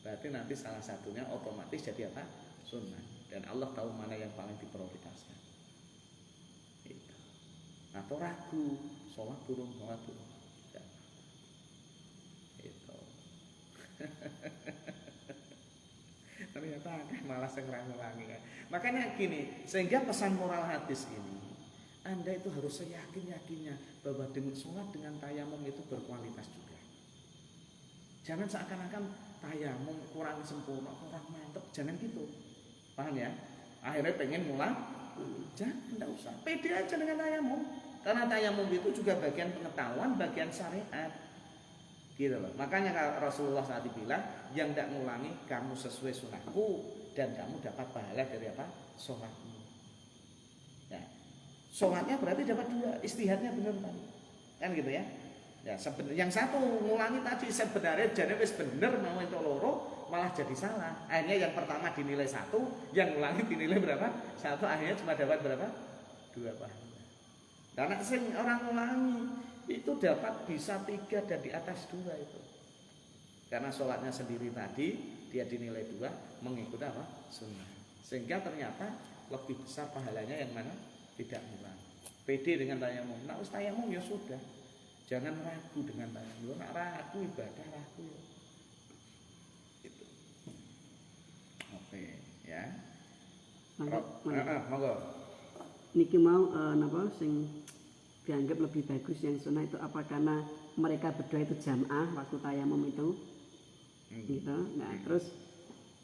Berarti nanti salah satunya otomatis jadi apa? Sunnah. Dan Allah tahu mana yang paling diprioritaskan. Itu. Atau ragu, sholat turun. Ya. Itu. Ternyata malah sengrang lagi kan. Makanya gini, sehingga pesan moral hadis ini, Anda itu harus seyakin-yakinnya bahwa dengan sholat dengan tayamum itu berkualitas juga. Jangan seakan-akan tayamum kurang sempurna, kurang mantep, jangan gitu. Paham ya? Akhirnya pengen mulai, jangan, tidak usah. Pede aja dengan tayamum. Karena tayamum itu juga bagian pengetahuan, bagian syariat. Gitu loh. Makanya Rasulullah saat bilang, yang tidak ngulangi kamu sesuai sunnahku dan kamu dapat pahala dari apa? Sholatmu. Ya. Sholatnya berarti dapat 2, istihadnya benar tadi. Kan gitu ya? Ya, yang satu ngulangi tadi sebenarnya jadi wis bener mau entuk loro malah jadi salah. Akhirnya yang pertama dinilai 1, yang ngulangi dinilai berapa? 1, akhirnya cuma dapat berapa? 2 pahala. Karena orang ngulangi itu dapat bisa 3 dan di atas 2 itu. Karena sholatnya sendiri tadi dia dinilai 2 mengikuti apa? Sunnah. Sehingga ternyata lebih besar pahalanya yang mana? Tidak ngulang. Pede dengan tayamum. Nah, tayamum ya sudah. Jangan ragu dengan tayamum. Nak ragu ibadah ragu. Itu. Oke, ya. Monggo. Niki mau napa sing dianggap lebih bagus yang sunnah itu apa karena mereka berdua itu jamaah waktu tayamum itu. Gitu. Nah, terus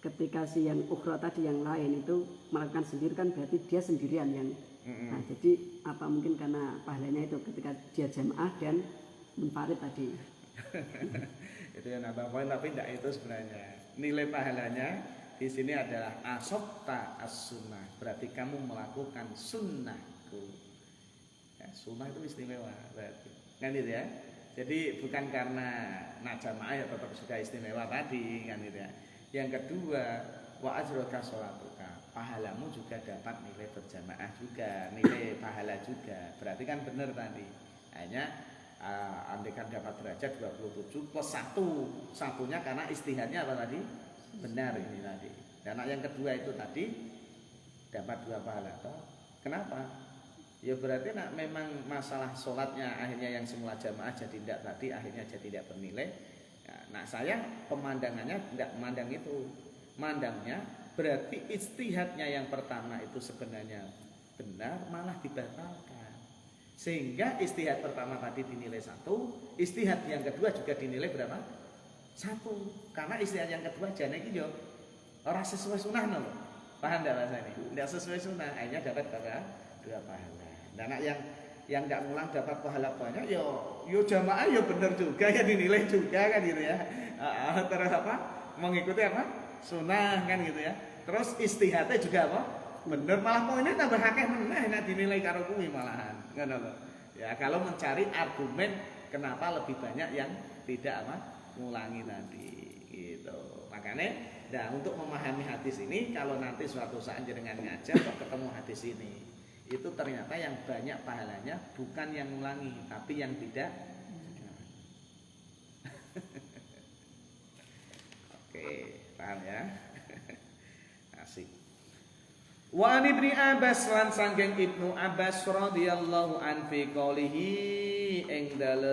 ketika si yang ukhra tadi yang lain itu melakukan sendiri kan berarti dia sendirian yang nah, jadi apa mungkin karena pahalanya itu ketika dia jamaah dan munfarid tadi. Itu yang nambah poin, tapi tidak itu sebenarnya. Nilai pahalanya di sini adalah asabta as-sunnah. Berarti kamu melakukan sunnahku. Ya, sunnah itu istimewa berarti. Kan gitu ya. Jadi bukan karena jamaah ya tetap sudah istimewa tadi kan gitu ya. Yang kedua, wa ajruka sholatuka. Pahalamu juga dapat nilai berjamaah juga, nilai pahala juga. Berarti kan benar tadi. Hanya andaikan dapat derajat 27 plus 1. Satunya karena istihadnya apa tadi? Benar ini tadi. Dan yang kedua itu tadi dapat 2 pahala. Kenapa? Ya berarti nak memang masalah sholatnya akhirnya yang semula jamaah jadi tidak tadi, akhirnya jadi tidak bernilai. Nah saya pemandangannya tidak memandang itu. Mandangnya berarti istihadnya yang pertama itu sebenarnya benar, malah dibatalkan. Sehingga istihad pertama tadi dinilai 1, istihad yang kedua juga dinilai berapa? 1. Karena istihad yang kedua jane iki yo ora sesuai sunah no. Paham enggak bahasa ini? Tidak sesuai sunnah, akhirnya dapat berapa? 2 pahala. Dan yang tidak ngulang dapat pahala banyak, yo jamaah yo benar juga ya dinilai juga kan gitu ya. Terus apa? Mengikuti apa? Sunnah kan gitu ya. Terus istihadnya juga apa? Bener, malah poinnya tambah akeh meneh nek dinilai karo kuwi malahan. Ngono lho. Ya kalau mencari argumen kenapa lebih banyak yang tidak apa? Ngulangi tadi gitu. Makanya nah untuk memahami hadis ini, kalau nanti suatu saat jenengan ngajar kok ketemu hadis ini, itu ternyata yang banyak pahalanya bukan yang ngulangi, tapi yang tidak. Oke, paham ya? Asik. Wa an Ibnu Abbas lan sanggeng Ibnu Abbas radhiyallahu an fi qoulihi ing dalem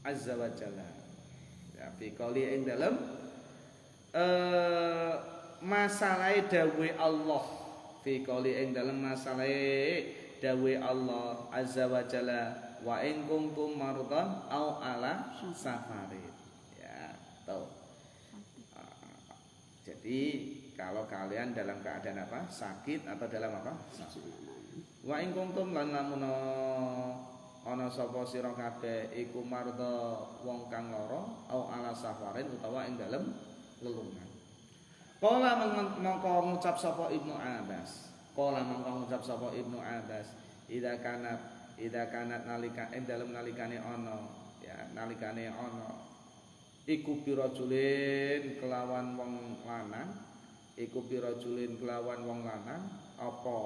azza wa jalla. Ya fi qouli ing dalem masalah dawe Allah, fi qouli ing dalem masalah dawe Allah azza wa jalla, wa in kuntum mardan au ala safarin. Ya, tahu. Jadi kalau kalian dalam keadaan apa? Sakit atau dalam apa? Sakit. Wa in kuntum lan lamun ana sapa sira kabeh iku marda wong kang lara au ala safarin utawa ing dalem lelungan. Kala mongko ngucap sapa Ibnu Abbas. Kala mongko ngucap sapa Ibnu Abbas, idza kanat nalika ing dalem nalikane ana, ya nalikane ana iku birajulin kelawan wong lanang, iku birajulin kelawan wong lanang, apa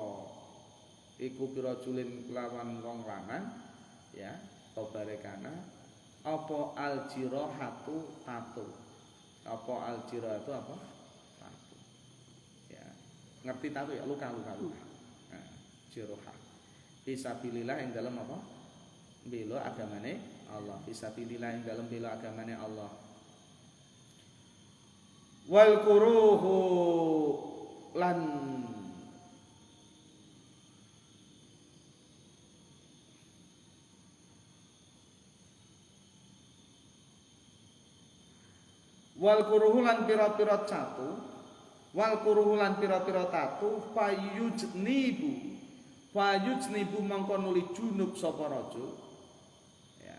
iku birajulin kelawan wong lanang, ya barekana apa aljirahatu tatu, apa aljirahatu apa tatu, ya ngerti tatu ya luka. Nah, jirahah fisabilillah yang dalam apa bela agamane Allah, fisabilillah yang dalam bela agamane Allah. Wal kuruhu lan wal kuruhu lan pira-pira catu, wal kuruhu lan pira-pira tatu fayujnibu mangko nuli junub sapa rajul, ya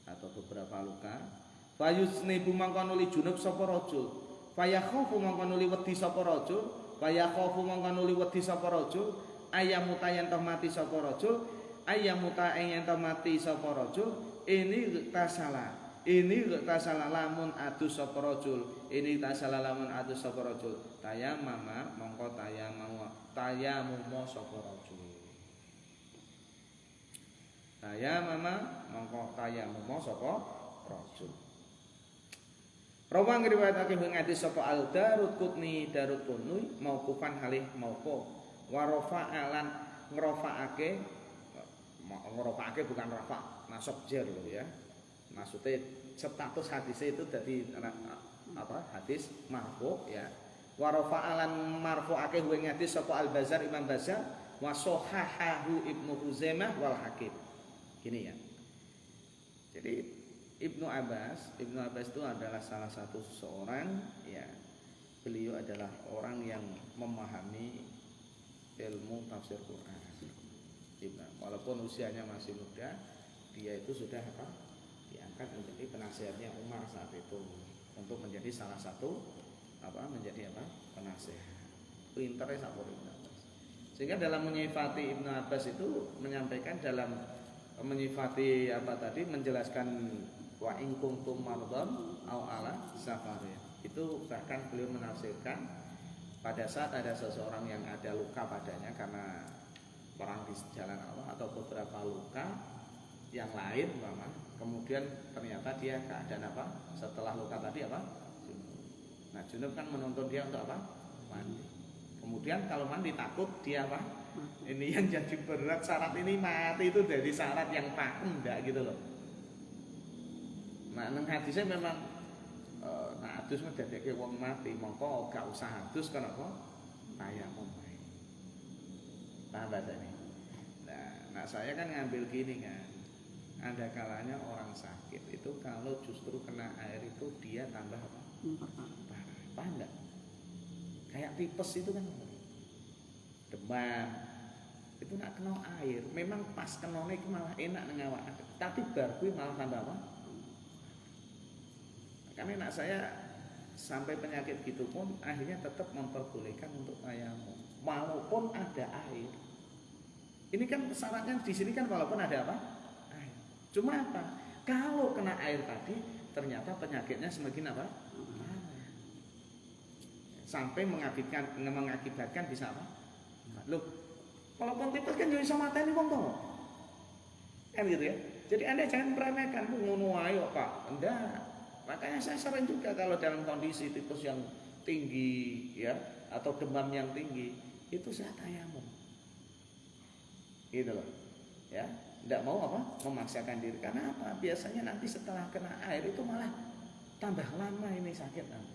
atau beberapa luka. Fayujnibu mangko nuli junub sapa rajul, fayakhafu mangko nuli wedi sapa rajul, fayakhafu mangko nuli wedi sapa rajul, ayamuta yen to mati sapa rajul, ayamuta yen to mati sapa rajul, ini tasala lamun adus sapa rajul, ini tasala lamun adus sapa rajul, tayamama mongko tayamumo sapa rajul, tayamama mongko tayamumo sapa rajul. Rawang riwayatake ing hadis sapa Al-Darutqutni mauqufan halih mauquf, wa rafa'alan ngrafa'ake bukan rafa, nasab jar lho ya. Maksudnya status hadisnya itu jadi apa? Hadis marfu ya. Wa rafa'alan marfu'ake ing hadis sapa Al-Bazzar Imam Bazzar wa sahahahu Ibnu Huzaimah wal Hakim. Gini ya. Jadi Ibnu Abbas itu adalah salah satu seorang ya. Beliau adalah orang yang memahami ilmu tafsir Quran. Walaupun usianya masih muda, dia itu sudah apa? Diangkat menjadi penasihatnya Umar saat itu untuk menjadi salah satu menjadi penasihat. Pinternya sapor Ibnu Abbas. Sehingga dalam menyifati Ibnu Abbas itu menyampaikan dalam menyifati menjelaskan wa in kuntum mardham au ala safarin. Itu bahkan beliau menafsirkan pada saat ada seseorang yang ada luka padanya karena perang di jalan Allah atau beberapa luka yang lain umpama, kemudian ternyata dia keadaan apa? Setelah luka tadi apa? Junub. Nah, junub kan menuntut dia untuk apa? Mandi. Kemudian kalau mandi takut dia apa? Ini yang jadi berat, syarat ini mati itu dari syarat yang pakem enggak gitu loh. Nah, nang hadisnya memang nah adus ngedadeke wong mati, mongko gak usah adus kan apa? Tayamum wae. Paham bahasa ini? Nah, saya kan ngambil gini kan. Ada kalanya orang sakit itu kalau justru kena air itu dia tambah apa? Parah. Paham enggak? Kayak tipes itu kan demam. Itu nak kena air, memang pas kenone itu malah enak nang awak. Tapi bar kuwi malah tambah apa? Karena anak saya sampai penyakit gitu pun akhirnya tetap memperbolehkan untuk tayamum walaupun ada air. Ini kan syaratnya di sini kan walaupun ada apa? Air. Cuma apa? Kalau kena air tadi ternyata penyakitnya semakin apa? Sampai mengakibatkan bisa apa? Loh, walaupun tipes kan jadi sama mateni wong to. Kan gitu ya. Jadi Anda jangan meremehkan ngono ae kok, Pak. Enggak. Makanya saya sering juga kalau dalam kondisi tipes yang tinggi ya atau demam yang tinggi itu saya tayamum. Gitu loh. Ya, tidak mau apa? Memaksakan diri. Karena apa? Biasanya nanti setelah kena air itu malah tambah lama ini sakit nanti.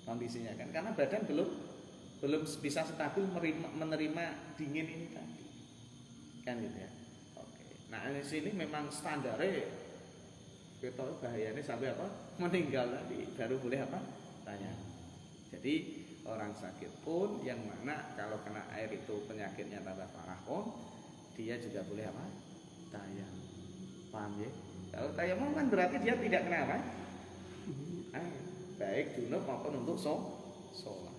Kondisinya kan karena badan belum bisa stabil menerima dingin ini tadi. Kan gitu ya. Oke. Nah, di sini memang standarnya kita bahayanya sampai apa? Meninggal tadi baru boleh apa? Tanya. Jadi orang sakit pun yang mana kalau kena air itu penyakitnya tambah parah pun dia juga boleh apa? Tayang. Paham ya? Kalau tayang kan berarti dia tidak kena apa? Air. Baik junub maupun untuk sholat.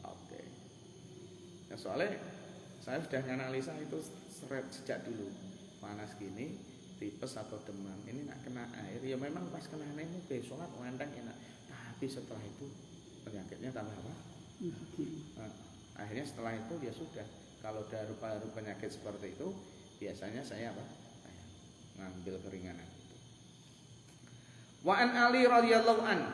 Oke. Nah, soalnya saya sudah menganalisa itu sejak dulu panas gini, tipes atau demam ini nak kena air ya memang pas kena air itu sholat mandang enak, tapi setelah itu penyakitnya tambah apa? Nah, akhirnya setelah itu ya sudah kalau ada rupa-rupa penyakit seperti itu biasanya saya apa? Saya ngambil keringanan itu. Wa an Ali radhiyallahu an.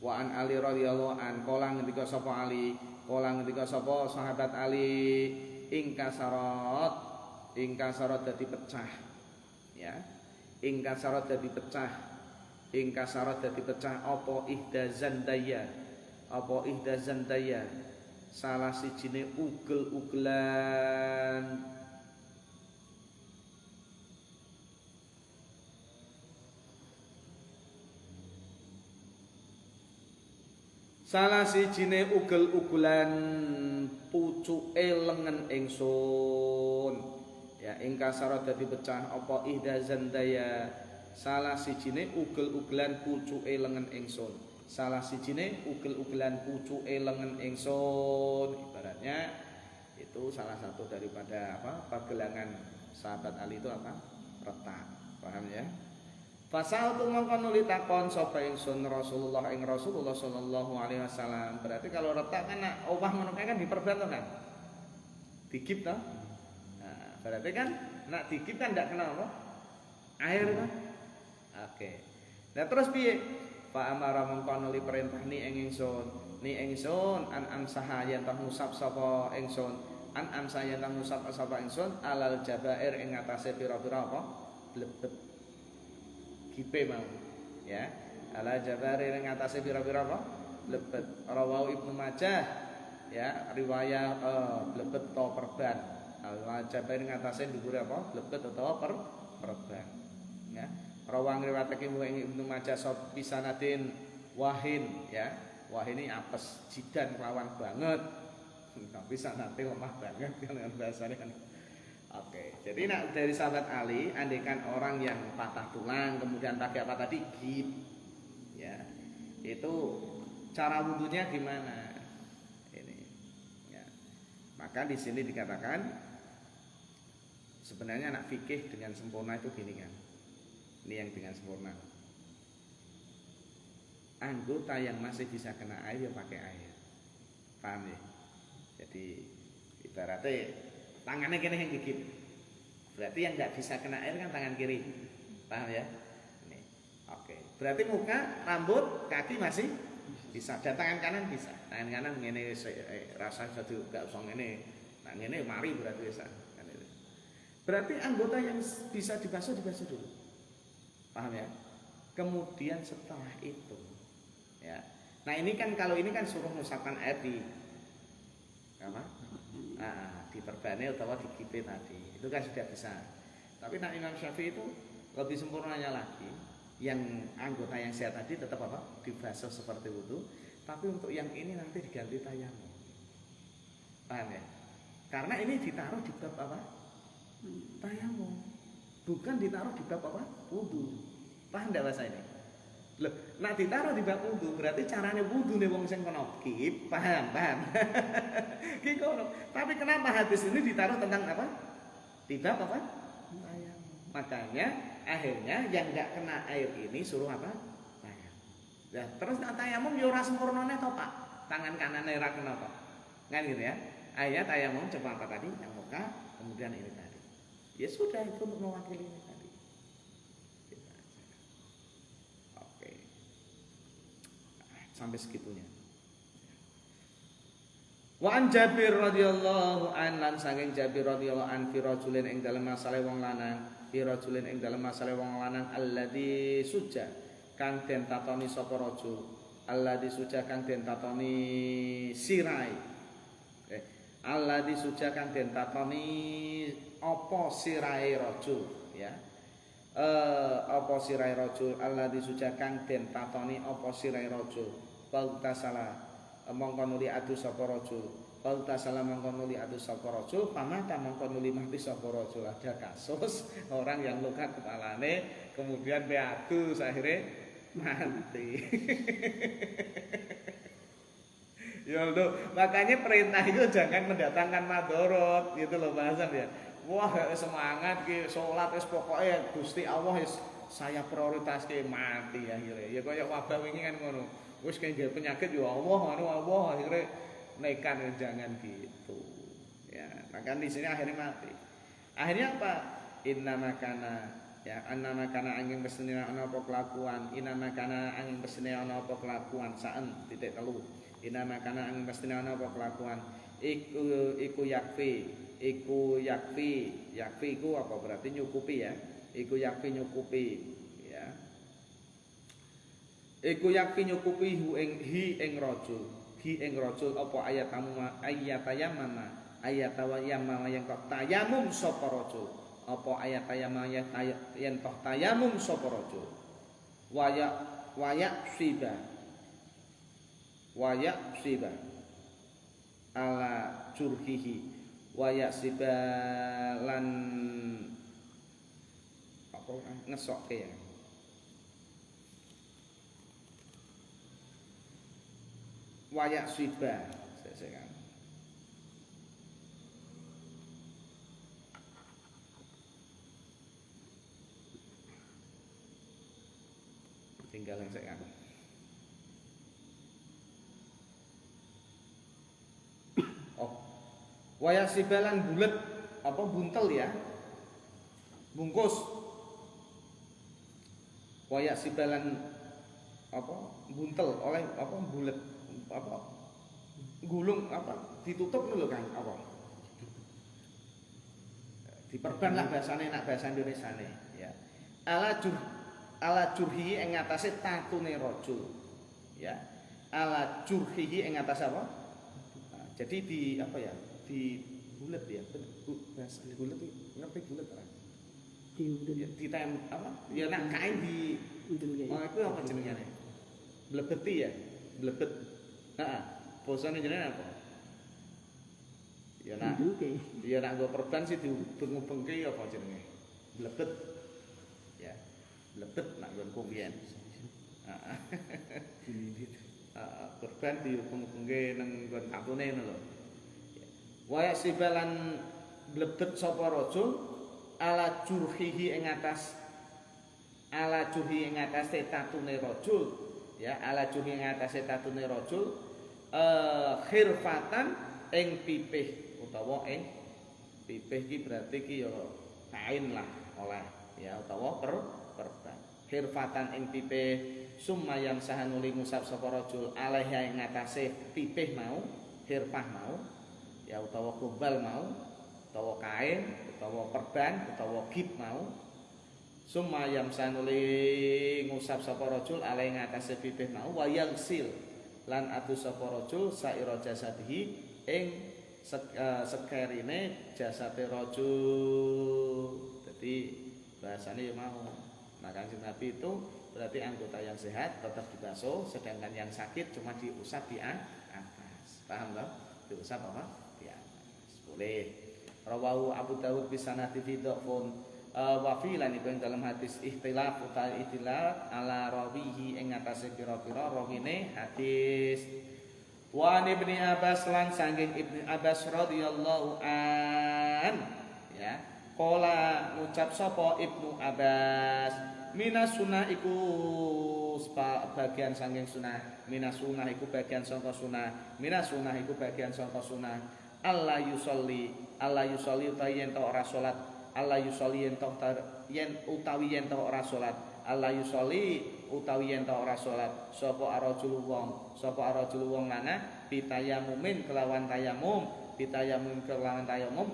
Wa an Ali radhiyallahu an kala ngendika sapa Ali, kala ngendika sapa sahabat Ali ingkasarat dadi pecah. Ya. Ingkasarat dadi pecah. Ingkasarat dadi pecah apa ihdazandaya. Apa ihdazandaya. Salah sijine ugel-ugelan salah sijine ugel-ugelan pucuke lengen ingsun ya ingkasara dadi pecah apa ihdazandaya salah sijine ugel-ugelan pucuke lengen ingsun salah sijine ugel-ugelan pucuke lengen ingsun ibaratnya itu salah satu daripada apa pergelangan sahabat Ali itu apa retak paham ya. Fasal tu mongko nuli takon sapa ingsun Rasulullah ing Rasulullah sallallahu alaihi wasallam. Berarti kalau retak kan nak omah ngono kan diperban to kan? Digip to? Nah, berarti kan nak digip kan ndak kena apa? Air kan? Oke. Nah terus piye? Fa amara mongko nuli perintah ni ing ingsun an amsaha yen tah ngusap sapa ingsun an amsaha yen tah ngusap sapa ingsun alal jabair ing atase pira-pira apa? Blebet kipe mau ya ala jabari ing atase pira-pira apa blebet rawahu Ibnu Majah ya riwayat blebet atau perban ala jabari ing atase dhuwure apa blebet atau perban ya rawang riwayatake Ibnu Majah sop pisanadin wahin ya wahin ini apes jidan lawan banget tapi sanate lemah banget kan bahasane kan. Oke, jadi nak dari sahabat Ali, andaikan orang yang patah tulang kemudian pakai apa tadi gip, ya, itu cara wudhunya gimana? Ini, ya. Maka di sini dikatakan sebenarnya anak fikih dengan sempurna itu gini kan, Ini yang dengan sempurna. Anggota yang masih bisa kena air ya pakai air. Paham ya? Jadi ibaratnya tangannya kena yang gigit. Berarti yang nggak bisa kena air kan tangan kiri. Paham ya? Ini. Oke. Berarti muka, rambut, kaki masih bisa. Dan tangan kanan bisa. Tangan kanan ngene rasa satu gak usah ngene. Nah ngene mari berarti bisa. Berarti anggota yang bisa dibasuh dulu. Paham ya? Kemudian setelah itu ya. Nah, ini kan kalau ini kan suruh ngusapkan air di apa? Di perbane atau di kipe tadi. Itu kan sudah bisa. Tapi nah Imam Syafi'i itu lebih sempurnanya lagi. Yang anggota yang sehat tadi tetap apa? Dibasuh seperti wudu, tapi untuk yang ini nanti diganti tayamum. Paham ya? Karena ini ditaruh di bab apa? Tayamum. Bukan ditaruh di bab apa? Wudu. Paham enggak bahasa ini? Loh, nah ditaruh di bab wudu berarti caranya wudu nih wong sing kono. Paham? Ki kono. Tapi kenapa hadis ini ditaruh tentang apa? Di bab apa? Tayamum. Makanya akhirnya yang enggak kena air ini suruh apa? Tayamum. Nah, terus tayamum yo ora sempurnane to, Pak. Tangan kanane ora kena to. Kan gitu ya. Akhirnya tayamum coba apa tadi? Yang muka, kemudian ini tadi. Ya sudah itu untuk mewakili ini tadi. Oke. Sampai segitunya. Wa an Jabir radhiyallahu an lan saking Jabir radhiyallahu an fi rajulin ing dalem masalah wong lanang, fi rajulin ing dalem masalah wong lanang alladzi suja kang den tatoni sapa rajul, alladzi suja kang den tatoni sirai. Alladzi suja kang den tatoni apa sirahe rajul ya. Apa sirahe rajul alladzi suja kang den tatoni apa sirahe rajul. Balta salah mongko nuli adu sapa rajul. Balta salah mongko nuli adu sapa rajul, pamata mongko nuli mati sapa rajul. Ada kasus orang yang luka kepalane kemudian beadu akhirnya mati. Ya loh, makanya perintah itu jangan mendatangkan madorot gitu loh bahasan ya. Wah semangat ki salat wis pokoke Gusti Allah wis saya prioritaske mati akhirnya. Ya kaya wabah wingi kan ngono. Wis kaya penyakit ya Allah akhirnya nekat jangan gitu. Ya, maka di sini akhirnya mati. Akhirnya apa? Innamakana ya annamakana angin pesene ana apa kelakuan, innamakana angin pesene ana apa kelakuan saen titik telu. Innamakana angin pesene ana apa kelakuan iku yakfi iku apa berarti nyukupi ya. Iku yakfi nyukupi ya. Iku yakfi nyukupi hi ing rajul apa ayatayamama yang kok tayamum sapa rajul apa ayatayamama yen toh tayamum sapa rajul waya siba ala jurhihi waya siba lan apa ngesokke ya. Wayak siba saya kan. Tinggal yang saya kan. Oh. Wayak sibalan bulet apa buntel ya. Bungkus. Wayak sibalan apa buntel oleh apa bulet apa gulung apa ditutup dulu kan apa diperban lah bahasane nak bahasa Indonesiane ya ala jurhi ing atase tatune rajul ya ala jurhi ing atase apa jadi di apa ya di bulet ya bahasa bulet ngerti bulet kan di tem apa ya nak kain di itu apa jenenge blebeti ya blebet. Bosone jenenge apa? Ya nak nggo perban sih diubeng-ubengke apa jenenge? Blebet. Ya. Blebet nak nggo kuwian. Heeh. Perban diubeng-ubengke nang nggon kapune ngono lho. Waya sibalan blebet sapa rajul ala jurhihi ing atas ala juhi ing atase tatune rajul ya ala juhi ing atase tatune rajul khirfatan ing pipih utawa ing pipih iki berarti iki ya kain lah oleh ya utawa perban khirfatan ing pipih sumayam sahanuli ngusap sapa rajul alaiha ing atase pipih mau khirfah mau ya utawa kumbal mau utawa kain utawa perban utawa gib mau sumayam sanuli ngusap sapa rajul alai ngatasé pipih mau wayang sil lan atus sapa rajul saira jasadihi ing sekerine jasate rajul. Dadi bahasane ya mau. Nah Kanjeng Nabi itu berarti anggota yang sehat tetap dibasuh sedangkan yang sakit cuma diusap di atas. Paham toh? Diusap apa? Di atas. Boleh. Rawahu Abu Dawud bisanati fi dhafun wa fi lan iku ing dalam hadis ikhtilaf utawi ikhtilaf ala rawihi ing atase pira-pira rawine hadis wa Ibnu Abbas lan saking Ibnu Abbas radhiyallahu an ya qala ngucap sapa Ibnu Abbas minas sunah iku bagian saking sunah minas sunah iku bagian saka sunah minas sunah iku bagian saka sunah Allah yusolli utawi yen ora salat Allah yusolli yen utawi yen ora salat Allah yusolli utawi yen ora salat sapa arajul wong lanang bitayamumin kelawan tayamum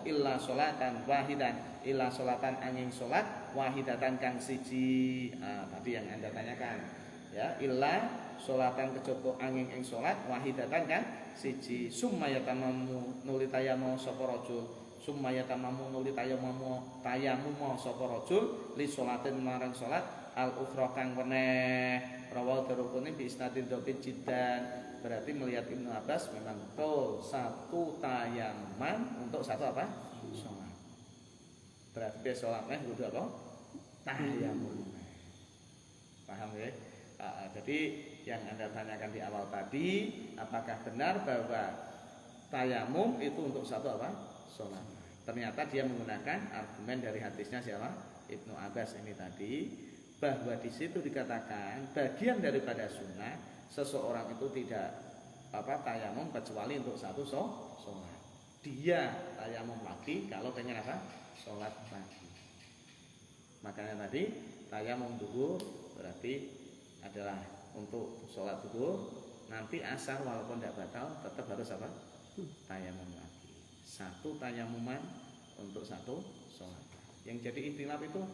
illa salatan wahidan illa salatan angin salat wahidatan kang siji tadi yang Anda tanyakan ya illa salatan kejaba angin ing salat wahidatan kan siji sumaya tamamu nuli tayamu sapa rajul sumaya tamamu nuli tayamu sapa rajul li salatin marang salat al ukhra kang weneh rawahu Daraqutni bi isnadin dzabit jiddan berarti melihat Ibnu Abbas memang betul satu tayaman untuk satu apa salat berarti salatnya kudu apa tayamum paham ya jadi yang Anda tanyakan di awal tadi apakah benar bahwa tayamum itu untuk satu apa salat ternyata dia menggunakan argumen dari hadisnya siapa Ibnu Abbas ini tadi bahwa di situ dikatakan bagian daripada sunnah seseorang itu tidak tayamum kecuali untuk satu sholat. Dia tayamum lagi kalau pengen apa? Sholat lagi. Makanya tadi tayamum duhur berarti adalah untuk sholat duhur. Nanti asar walaupun tidak batal tetap harus apa? Tayamum lagi. Satu tayamuman untuk satu sholat. Yang jadi ikhtilaf itu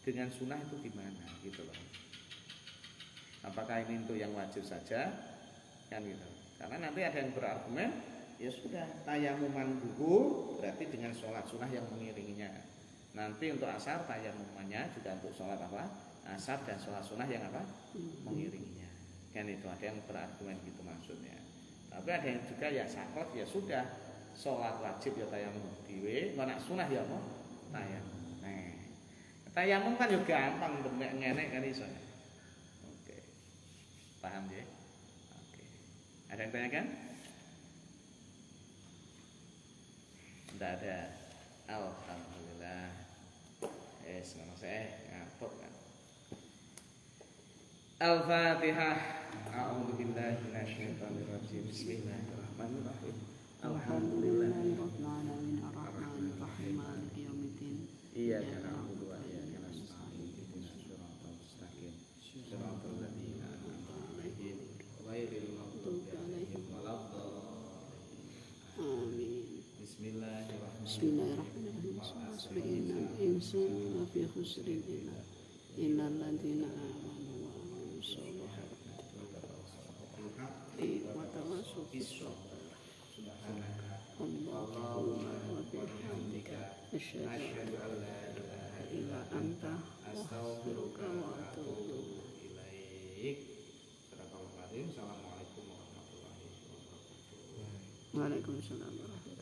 dengan sunnah itu gimana gitu loh. Apakah ini untuk yang wajib saja kan gitu. Karena nanti ada yang berargumen ya sudah tayamuman duhur berarti dengan sholat sunnah yang mengiringinya. Nanti untuk asar tayamumannya juga untuk sholat apa? Asar dan sholat sunnah yang apa? Mengiringinya. Kan itu ada yang berargumen gitu maksudnya. Tapi ada yang juga ya saklek ya sudah sholat wajib ya tayamum dhewe, nek sunah ya apa? Tayamum. Tayamum kan juga gampang bener ngenek kan iso. Oke. Paham ya? Oke. Ada yang tanyakan? Tidak ada. Alhamdulillah. Ngono saya ngantuk kan. Al-Fatihah. A'udzu billahi minasyaitonir rajim. Bismillahirrahmanirrahim. Alhamdulillahirabbil alamin arrahmanir rahim maliki yaumiddin. Iyyaka na'budu wa iyyaka nasta'in ihdinas siratal mustaqim siratal ladzina an'amta 'alaihim ghairil maghdubi 'alaihim waladdallin. Amin. Bismillahirrahmanirrahim. Bismillahirrahmanirrahim. Innal insana lafi khusrin illa alladzina amanu wa 'amilus solihati wa tawassaw bis sabr. Allahumma wa bihamdika asyhadu an la ilaha illa anta astaghfiruka wa atubu ilaik. Assalamualaikum warahmatullahi wabarakatuh. Waalaikumsalam warahmatullahi wabarakatuh.